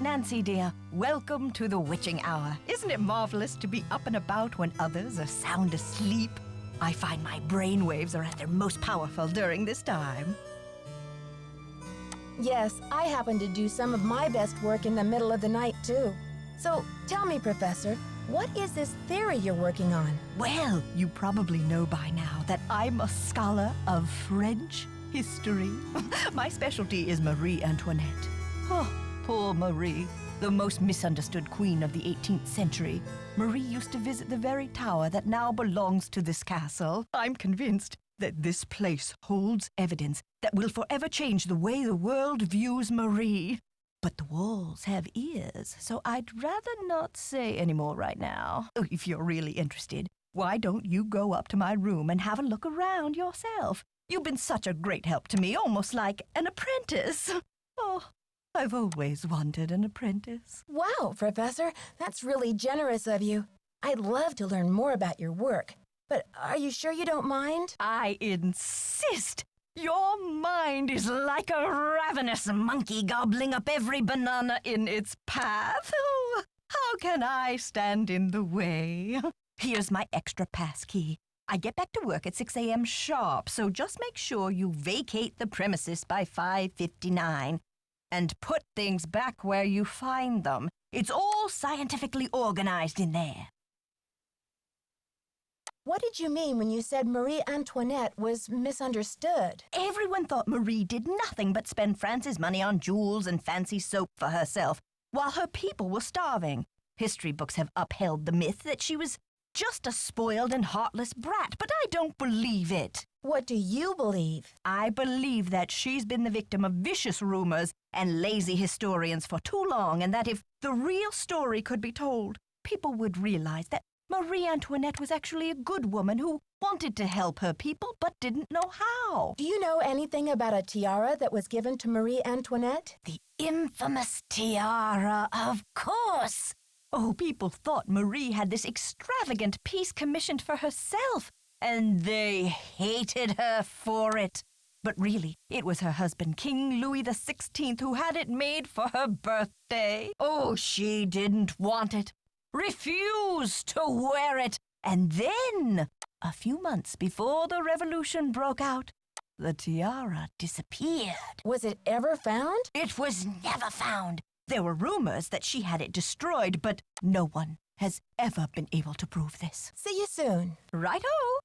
Nancy, dear, welcome to the witching hour. Isn't it marvelous to be up and about when others are sound asleep? I find my brain waves are at their most powerful during this time. Yes, I happen to do some of my best work in the middle of the night, too. So, tell me, Professor, what is this theory you're working on? Well, you probably know by now that I'm a scholar of French history. My specialty is Marie Antoinette. Oh, poor Marie, the most misunderstood queen of the 18th century. Marie used to visit the very tower that now belongs to this castle. I'm convinced that this place holds evidence that will forever change the way the world views Marie. But the walls have ears, so I'd rather not say any more right now. Oh, if you're really interested, why don't you go up to my room and have a look around yourself? You've been such a great help to me, almost like an apprentice. Oh, I've always wanted an apprentice. Wow, Professor, that's really generous of you. I'd love to learn more about your work. But are you sure you don't mind? I insist. Your mind is like a ravenous monkey gobbling up every banana in its path. Oh, how can I stand in the way? Here's my extra pass key. I get back to work at 6 a.m. sharp, so just make sure you vacate the premises by 5:59 and put things back where you find them. It's all scientifically organized in there. What did you mean when you said Marie Antoinette was misunderstood? Everyone thought Marie did nothing but spend France's money on jewels and fancy soap for herself, while her people were starving. History books have upheld the myth that she was just a spoiled and heartless brat, but I don't believe it. What do you believe? I believe that she's been the victim of vicious rumors and lazy historians for too long, and that if the real story could be told, people would realize that Marie Antoinette was actually a good woman who wanted to help her people but didn't know how. Do you know anything about a tiara that was given to Marie Antoinette? The infamous tiara, of course. Oh, people thought Marie had this extravagant piece commissioned for herself, and they hated her for it. But really, it was her husband, King Louis XVI, who had it made for her birthday. Oh, she didn't want it. Refused to wear it. And then, a few months before the revolution broke out, the tiara disappeared. Was it ever found? It was never found. There were rumors that she had it destroyed, but no one has ever been able to prove this. See you soon. Right-o!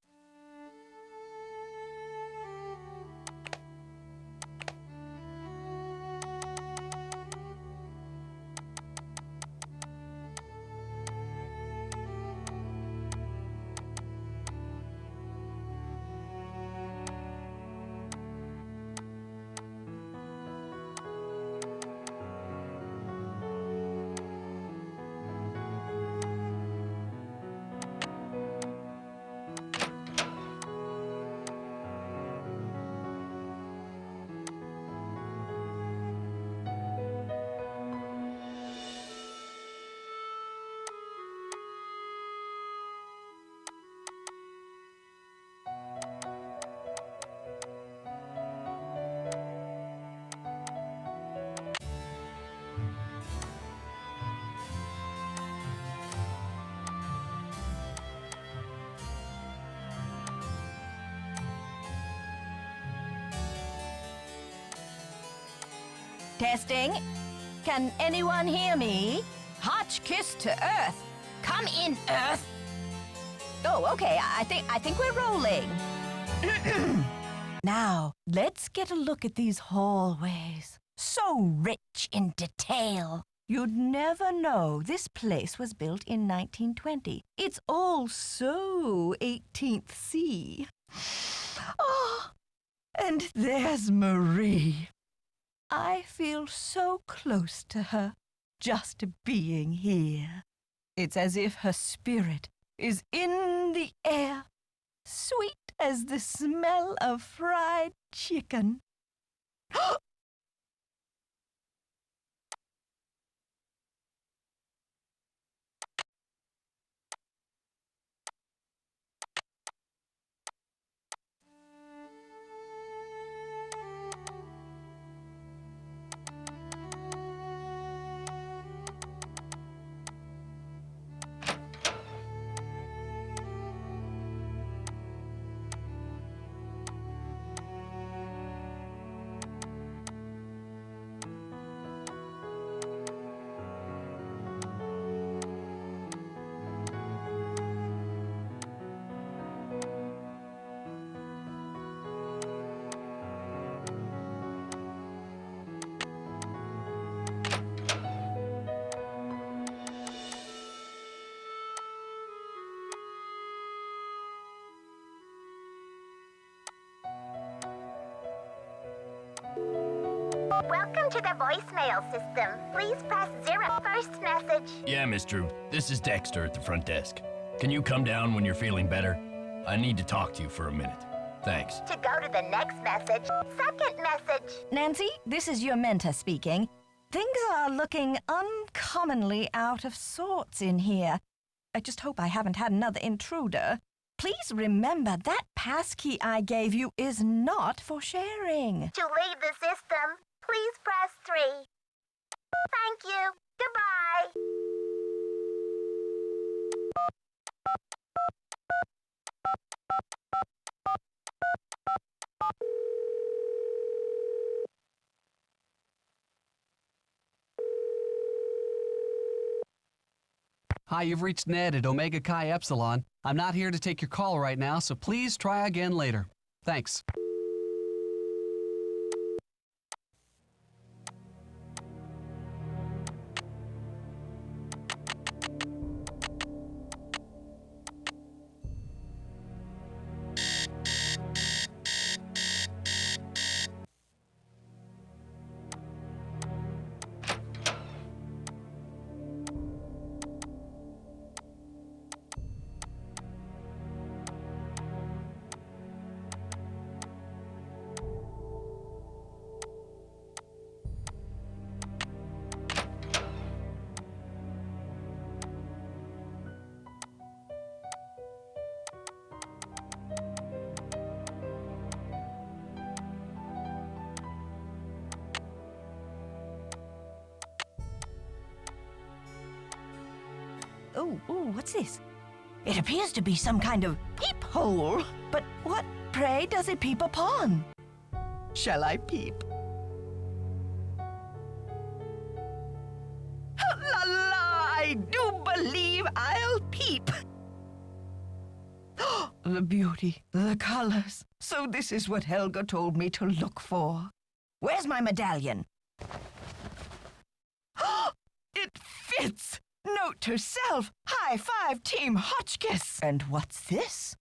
Testing. Can anyone hear me? Hotch kiss to Earth. Come in, Earth. Oh, okay. I think we're rolling. Now, let's get a look at these hallways. So rich in detail. You'd never know this place was built in 1920. It's all so 18th C. Oh, and there's Marie. I feel so close to her, just being here. It's as if her spirit is in the air, sweet as the smell of fried chicken. Welcome to the voicemail system. Please press 0. First message. Yeah, Miss Drew. This is Dexter at the front desk. Can you come down when you're feeling better? I need to talk to you for a minute. Thanks. To go to the next message. Second message. Nancy, this is your mentor speaking. Things are looking uncommonly out of sorts in here. I just hope I haven't had another intruder. Please remember that passkey I gave you is not for sharing. To leave the system, please press 3. Thank you. Goodbye. Hi, you've reached Ned at Omega Chi Epsilon. I'm not here to take your call right now, so please try again later. Thanks. Ooh, what's this? It appears to be some kind of peephole. But what, pray, does it peep upon? Shall I peep? La la, I do believe I The beauty, the colors. So this is what Helga told me to look for. Where's my medallion? It fits! Note to self, high five Team Hotchkiss! And what's this?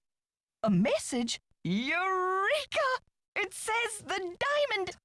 A message? Eureka! It says the diamond...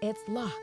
It's locked.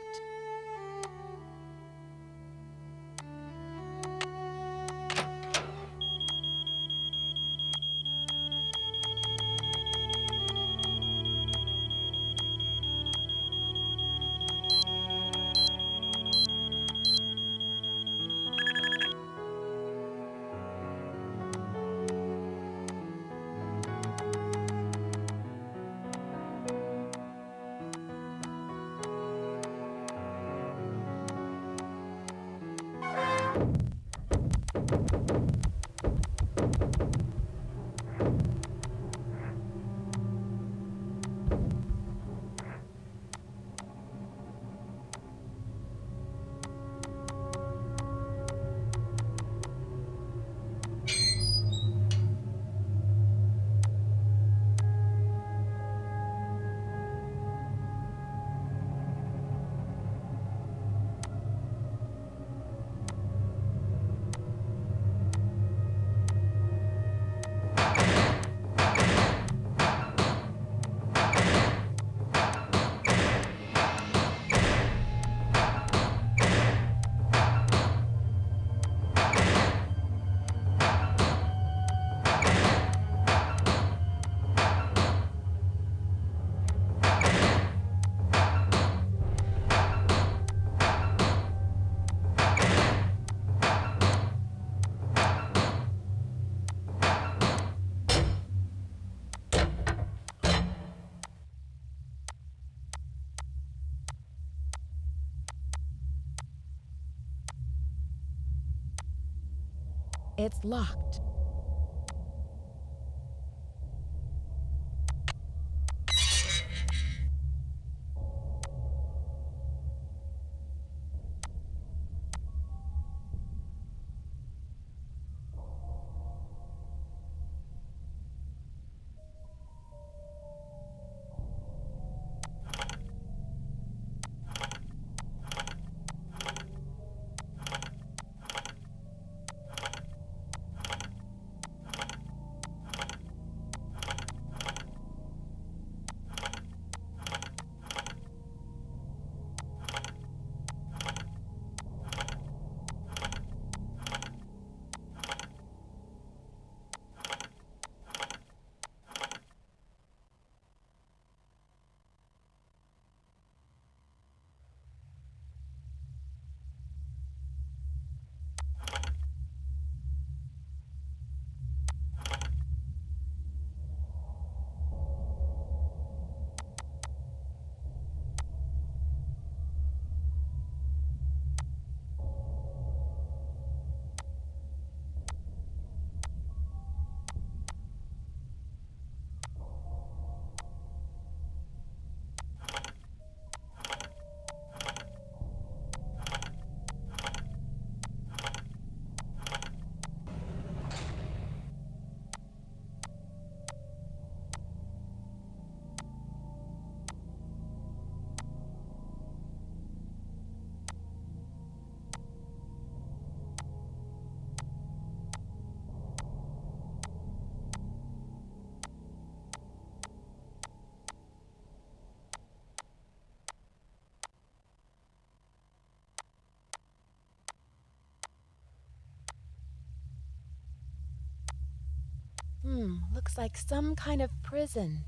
It's locked. Looks like some kind of prison.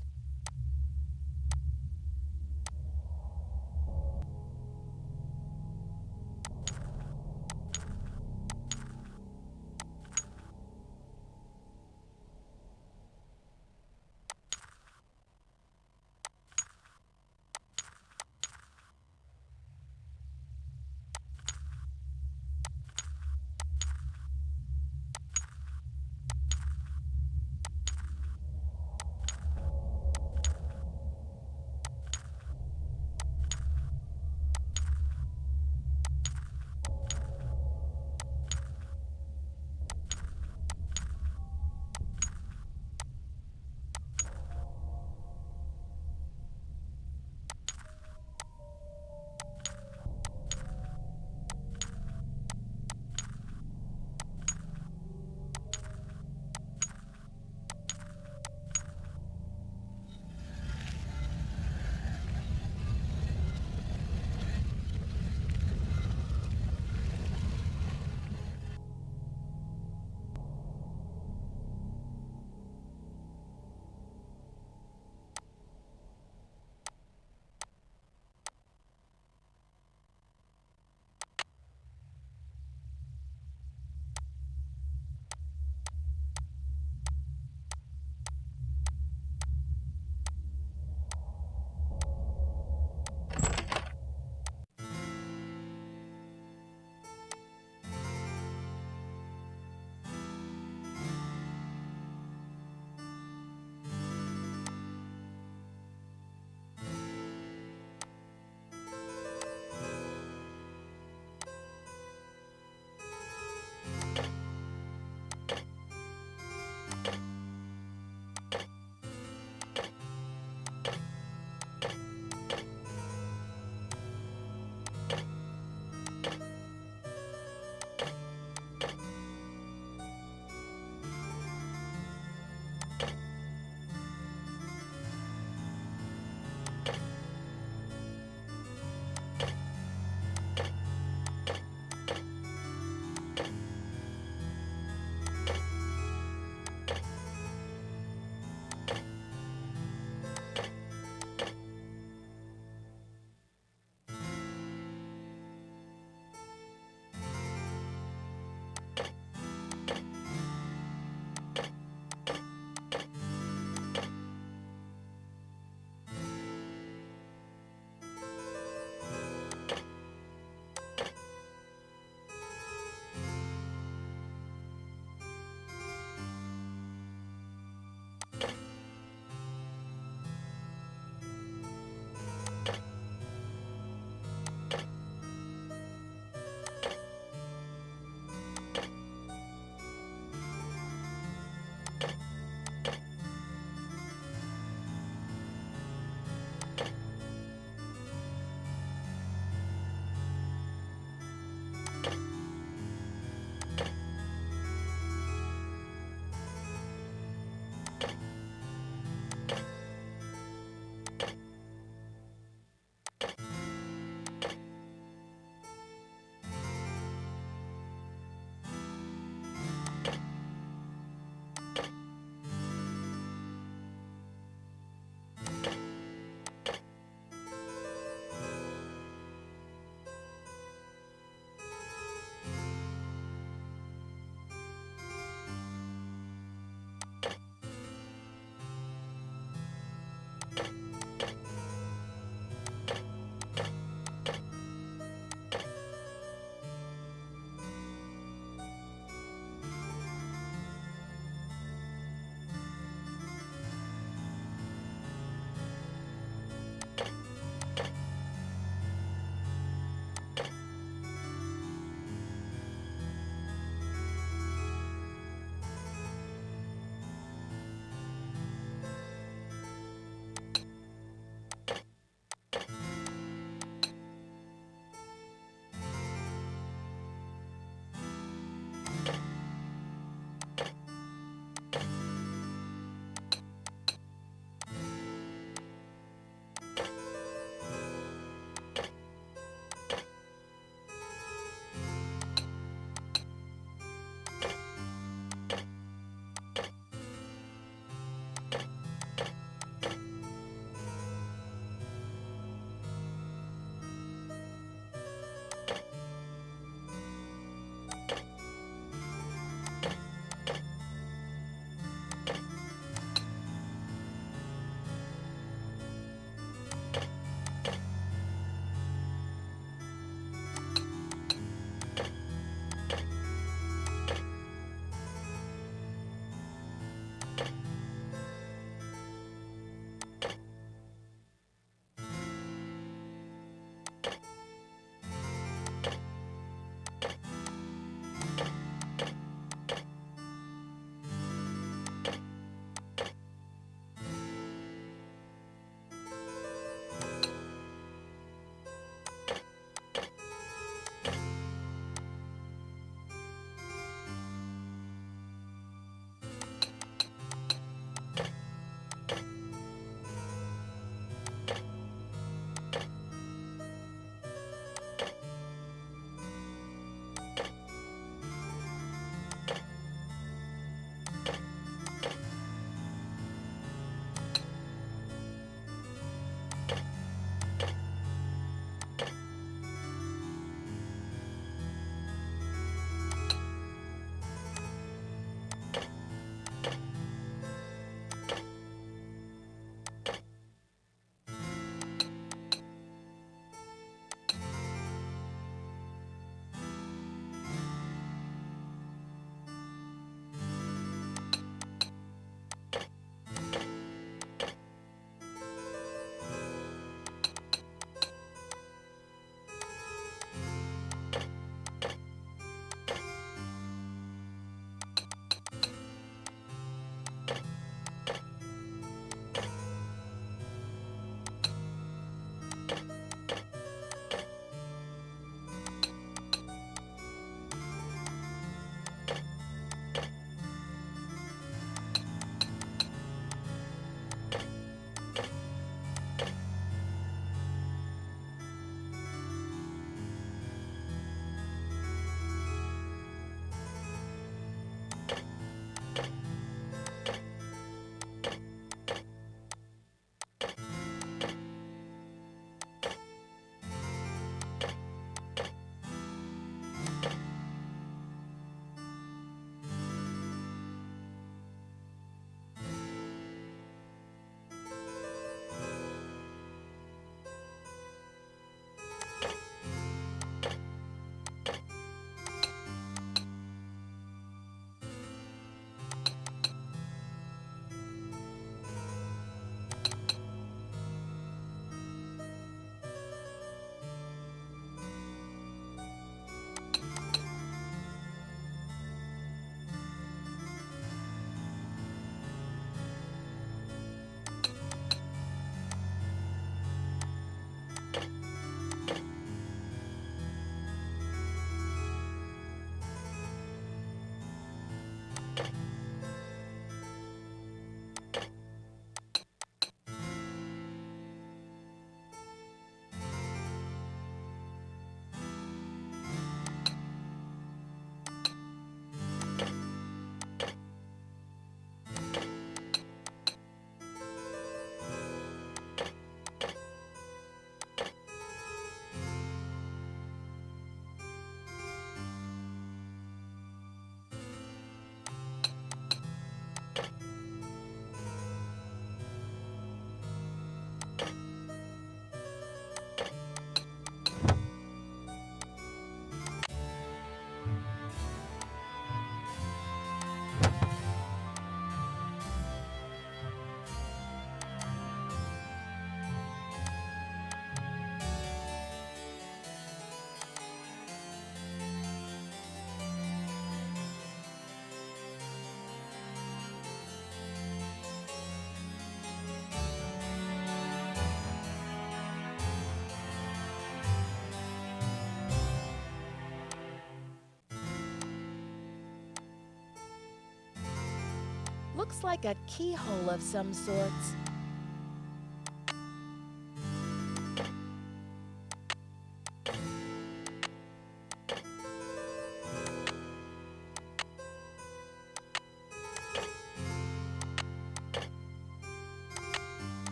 Looks like a keyhole of some sorts.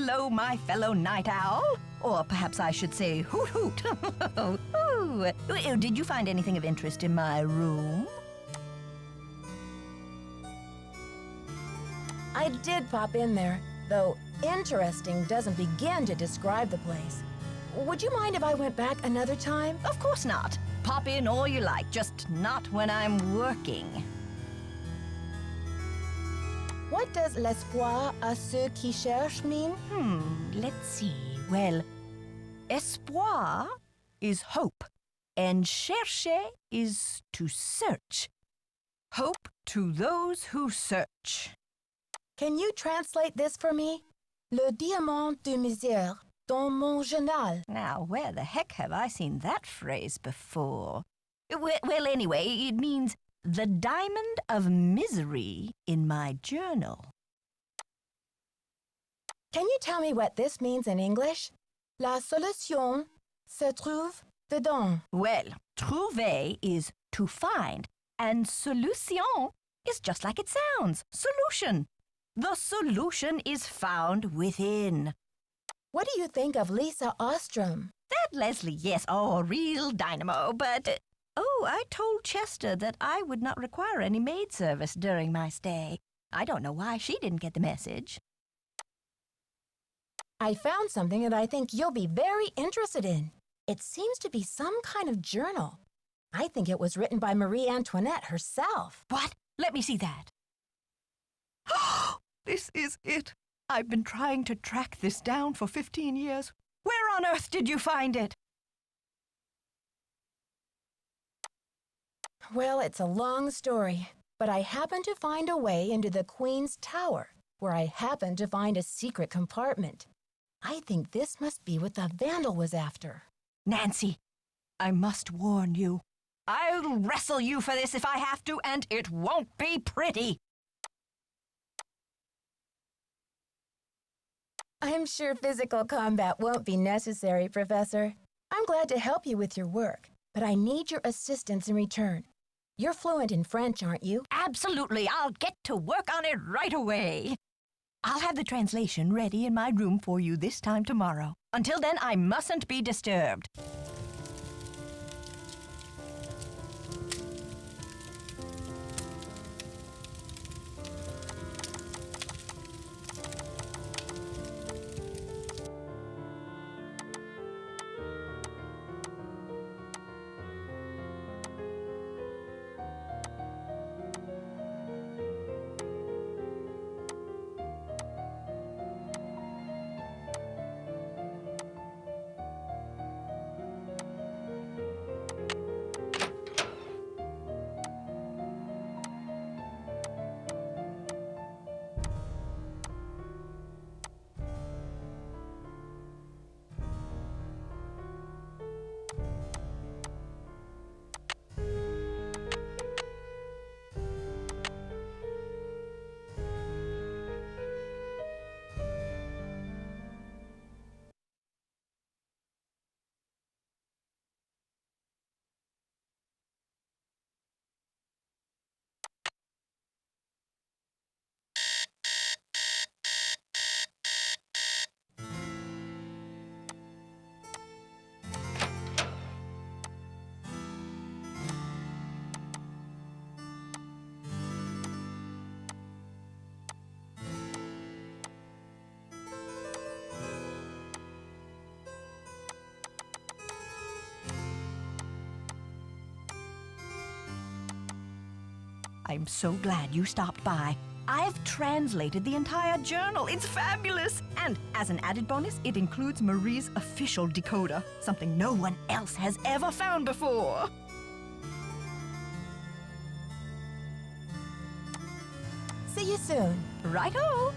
hello, my fellow night owl. Or perhaps I should say hoot hoot. Ooh. Did you find anything of interest in my room? I did pop in there, though interesting doesn't begin to describe the place. Would you mind if I went back another time? Of course not. Pop in all you like, just not when I'm working. What does l'espoir à ceux qui cherchent mean? Let's see. Well, espoir is hope, and chercher is to search. Hope to those who search. Can you translate this for me? Le diamant de misère dans mon journal. Now, where the heck have I seen that phrase before? Well, anyway, it means the diamond of misery in my journal. Can you tell me what this means in English? La solution se trouve dedans. Well, trouver is to find, and solution is just like it sounds, solution. The solution is found within. What do you think of Lisa Ostrom? That Leslie, yes, oh, real dynamo, but... I told Chester that I would not require any maid service during my stay. I don't know why she didn't get the message. I found something that I think you'll be very interested in. It seems to be some kind of journal. I think it was written by Marie Antoinette herself. What? Let me see that. This is it. I've been trying to track this down for 15 years. Where on earth did you find it? Well, it's a long story, but I happened to find a way into the Queen's Tower, where I happened to find a secret compartment. I think this must be what the vandal was after. Nancy, I must warn you. I'll wrestle you for this if I have to, and it won't be pretty. I'm sure physical combat won't be necessary, Professor. I'm glad to help you with your work, but I need your assistance in return. You're fluent in French, aren't you? Absolutely. I'll get to work on it right away. I'll have the translation ready in my room for you this time tomorrow. Until then, I mustn't be disturbed. I'm so glad you stopped by. I've translated the entire journal. It's fabulous! And as an added bonus, it includes Marie's official decoder, something no one else has ever found before. See you soon. Right-o!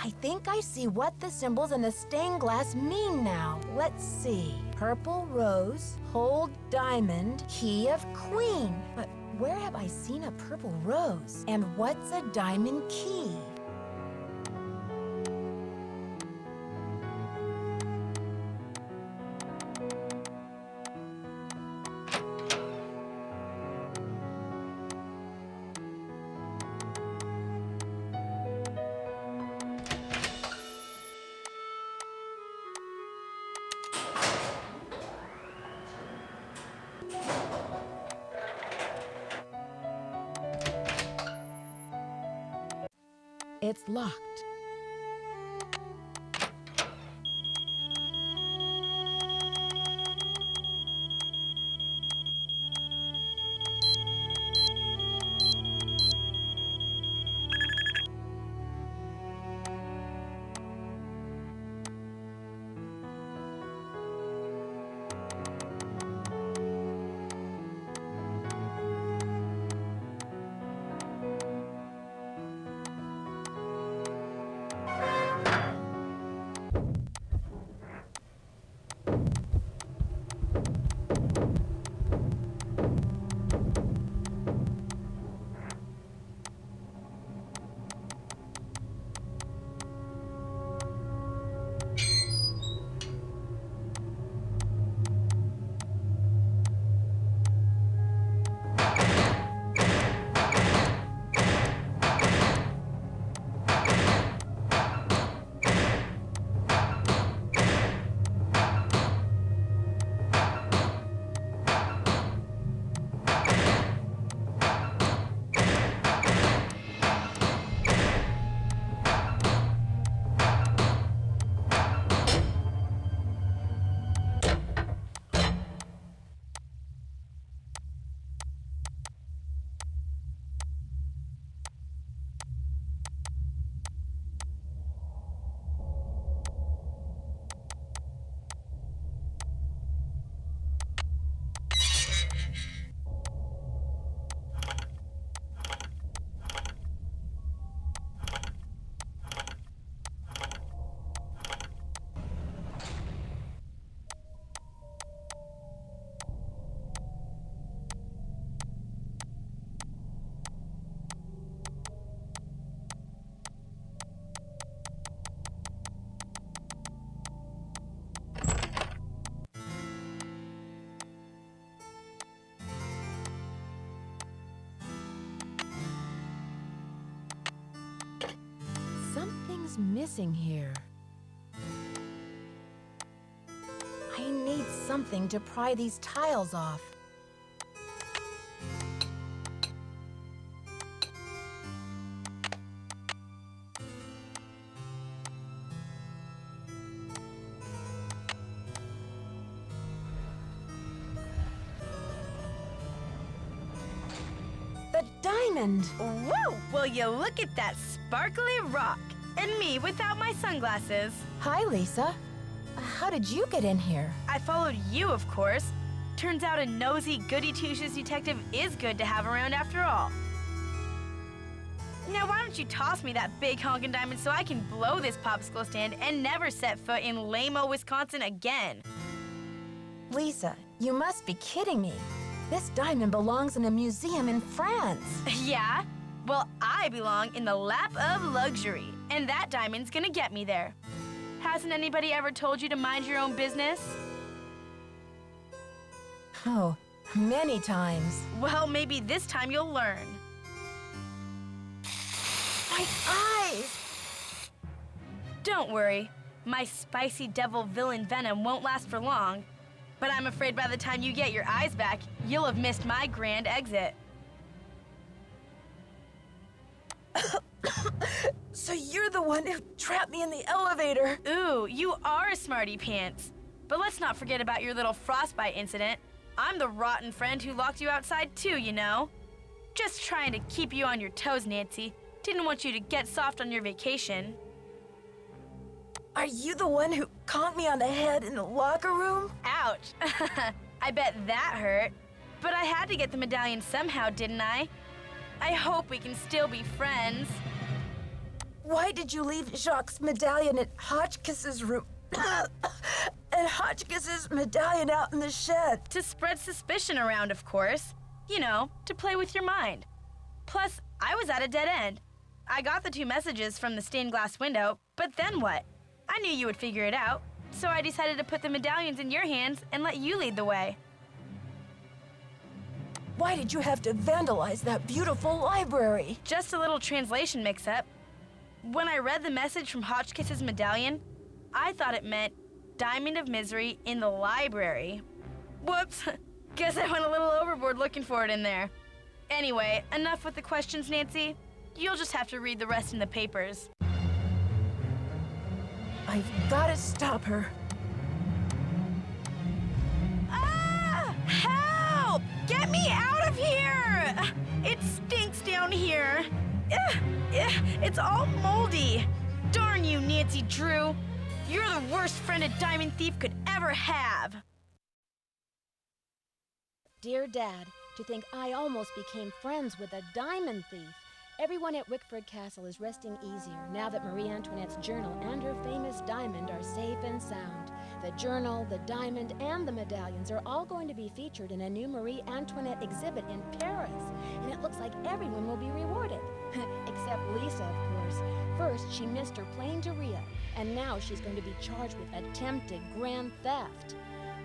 I think I see what the symbols in the stained glass mean now. Let's see. Purple rose, hold diamond, key of queen. But where have I seen a purple rose? And what's a diamond key? It's locked. Something's missing here. I need something to pry these tiles off. The diamond! Woo! Will you look at that sparkly rock? And me without my sunglasses. Hi, Lisa. How did you get in here? I followed you, of course. Turns out a nosy, goody-two-shoes detective is good to have around after all. Now, why don't you toss me that big honkin' diamond so I can blow this popsicle stand and never set foot in lame-o Wisconsin again? Lisa, you must be kidding me. This diamond belongs in a museum in France. Yeah? Well, I belong in the lap of luxury, and that diamond's gonna get me there. Hasn't anybody ever told you to mind your own business? Oh, many times. Well, maybe this time you'll learn. My eyes! Don't worry. My spicy devil villain venom won't last for long. But I'm afraid by the time you get your eyes back, you'll have missed my grand exit. So you're the one who trapped me in the elevator. Ooh, you are a smarty pants. But let's not forget about your little frostbite incident. I'm the rotten friend who locked you outside too, you know. Just trying to keep you on your toes, Nancy. Didn't want you to get soft on your vacation. Are you the one who conked me on the head in the locker room? Ouch. I bet that hurt. But I had to get the medallion somehow, didn't I? I hope we can still be friends. Why did you leave Jacques' medallion at Hotchkiss's room? And Hotchkiss's medallion out in the shed? To spread suspicion around, of course. You know, to play with your mind. Plus, I was at a dead end. I got the 2 messages from the stained glass window, but then what? I knew you would figure it out, so I decided to put the medallions in your hands and let you lead the way. Why did you have to vandalize that beautiful library? Just a little translation mix-up. When I read the message from Hotchkiss's medallion, I thought it meant Diamond of Misery in the library. Whoops, guess I went a little overboard looking for it in there. Anyway, enough with the questions, Nancy. You'll just have to read the rest in the papers. I've gotta stop her. Ah! Help! Get me out of here! It stinks down here. It's all moldy. Darn you, Nancy Drew. You're the worst friend a diamond thief could ever have. Dear Dad, to think I almost became friends with a diamond thief. Everyone at Wickford Castle is resting easier now that Marie Antoinette's journal and her famous diamond are safe and sound. The journal, the diamond, and the medallions are all going to be featured in a new Marie Antoinette exhibit in Paris, and it looks like everyone will be rewarded. Except Lisa, of course. First, she missed her plane to Rio, and now she's going to be charged with attempted grand theft.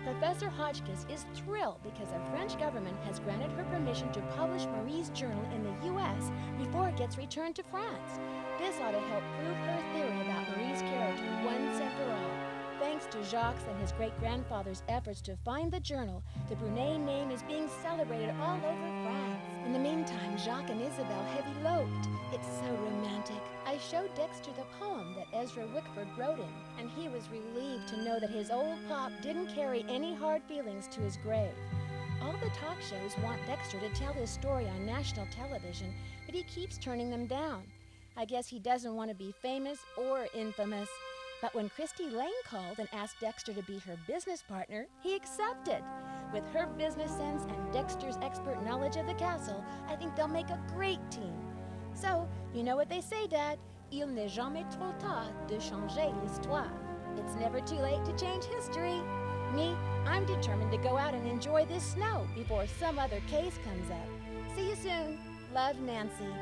Professor Hotchkiss is thrilled because the French government has granted her permission to publish Marie's journal in the U.S. before it gets returned to France. This ought to help prove her theory about Marie's character once and for all. Thanks to Jacques and his great-grandfather's efforts to find the journal, the Brunet name is being celebrated all over France. In the meantime, Jacques and Isabel have eloped. It's so romantic. I showed Dexter the poem that Ezra Wickford wrote in, and he was relieved to know that his old pop didn't carry any hard feelings to his grave. All the talk shows want Dexter to tell his story on national television, but he keeps turning them down. I guess he doesn't want to be famous or infamous. But when Christy Lane called and asked Dexter to be her business partner, he accepted. With her business sense and Dexter's expert knowledge of the castle, I think they'll make a great team. So, you know what they say, Dad? Il n'est jamais trop tard de changer l'histoire. It's never too late to change history. Me, I'm determined to go out and enjoy this snow before some other case comes up. See you soon. Love, Nancy.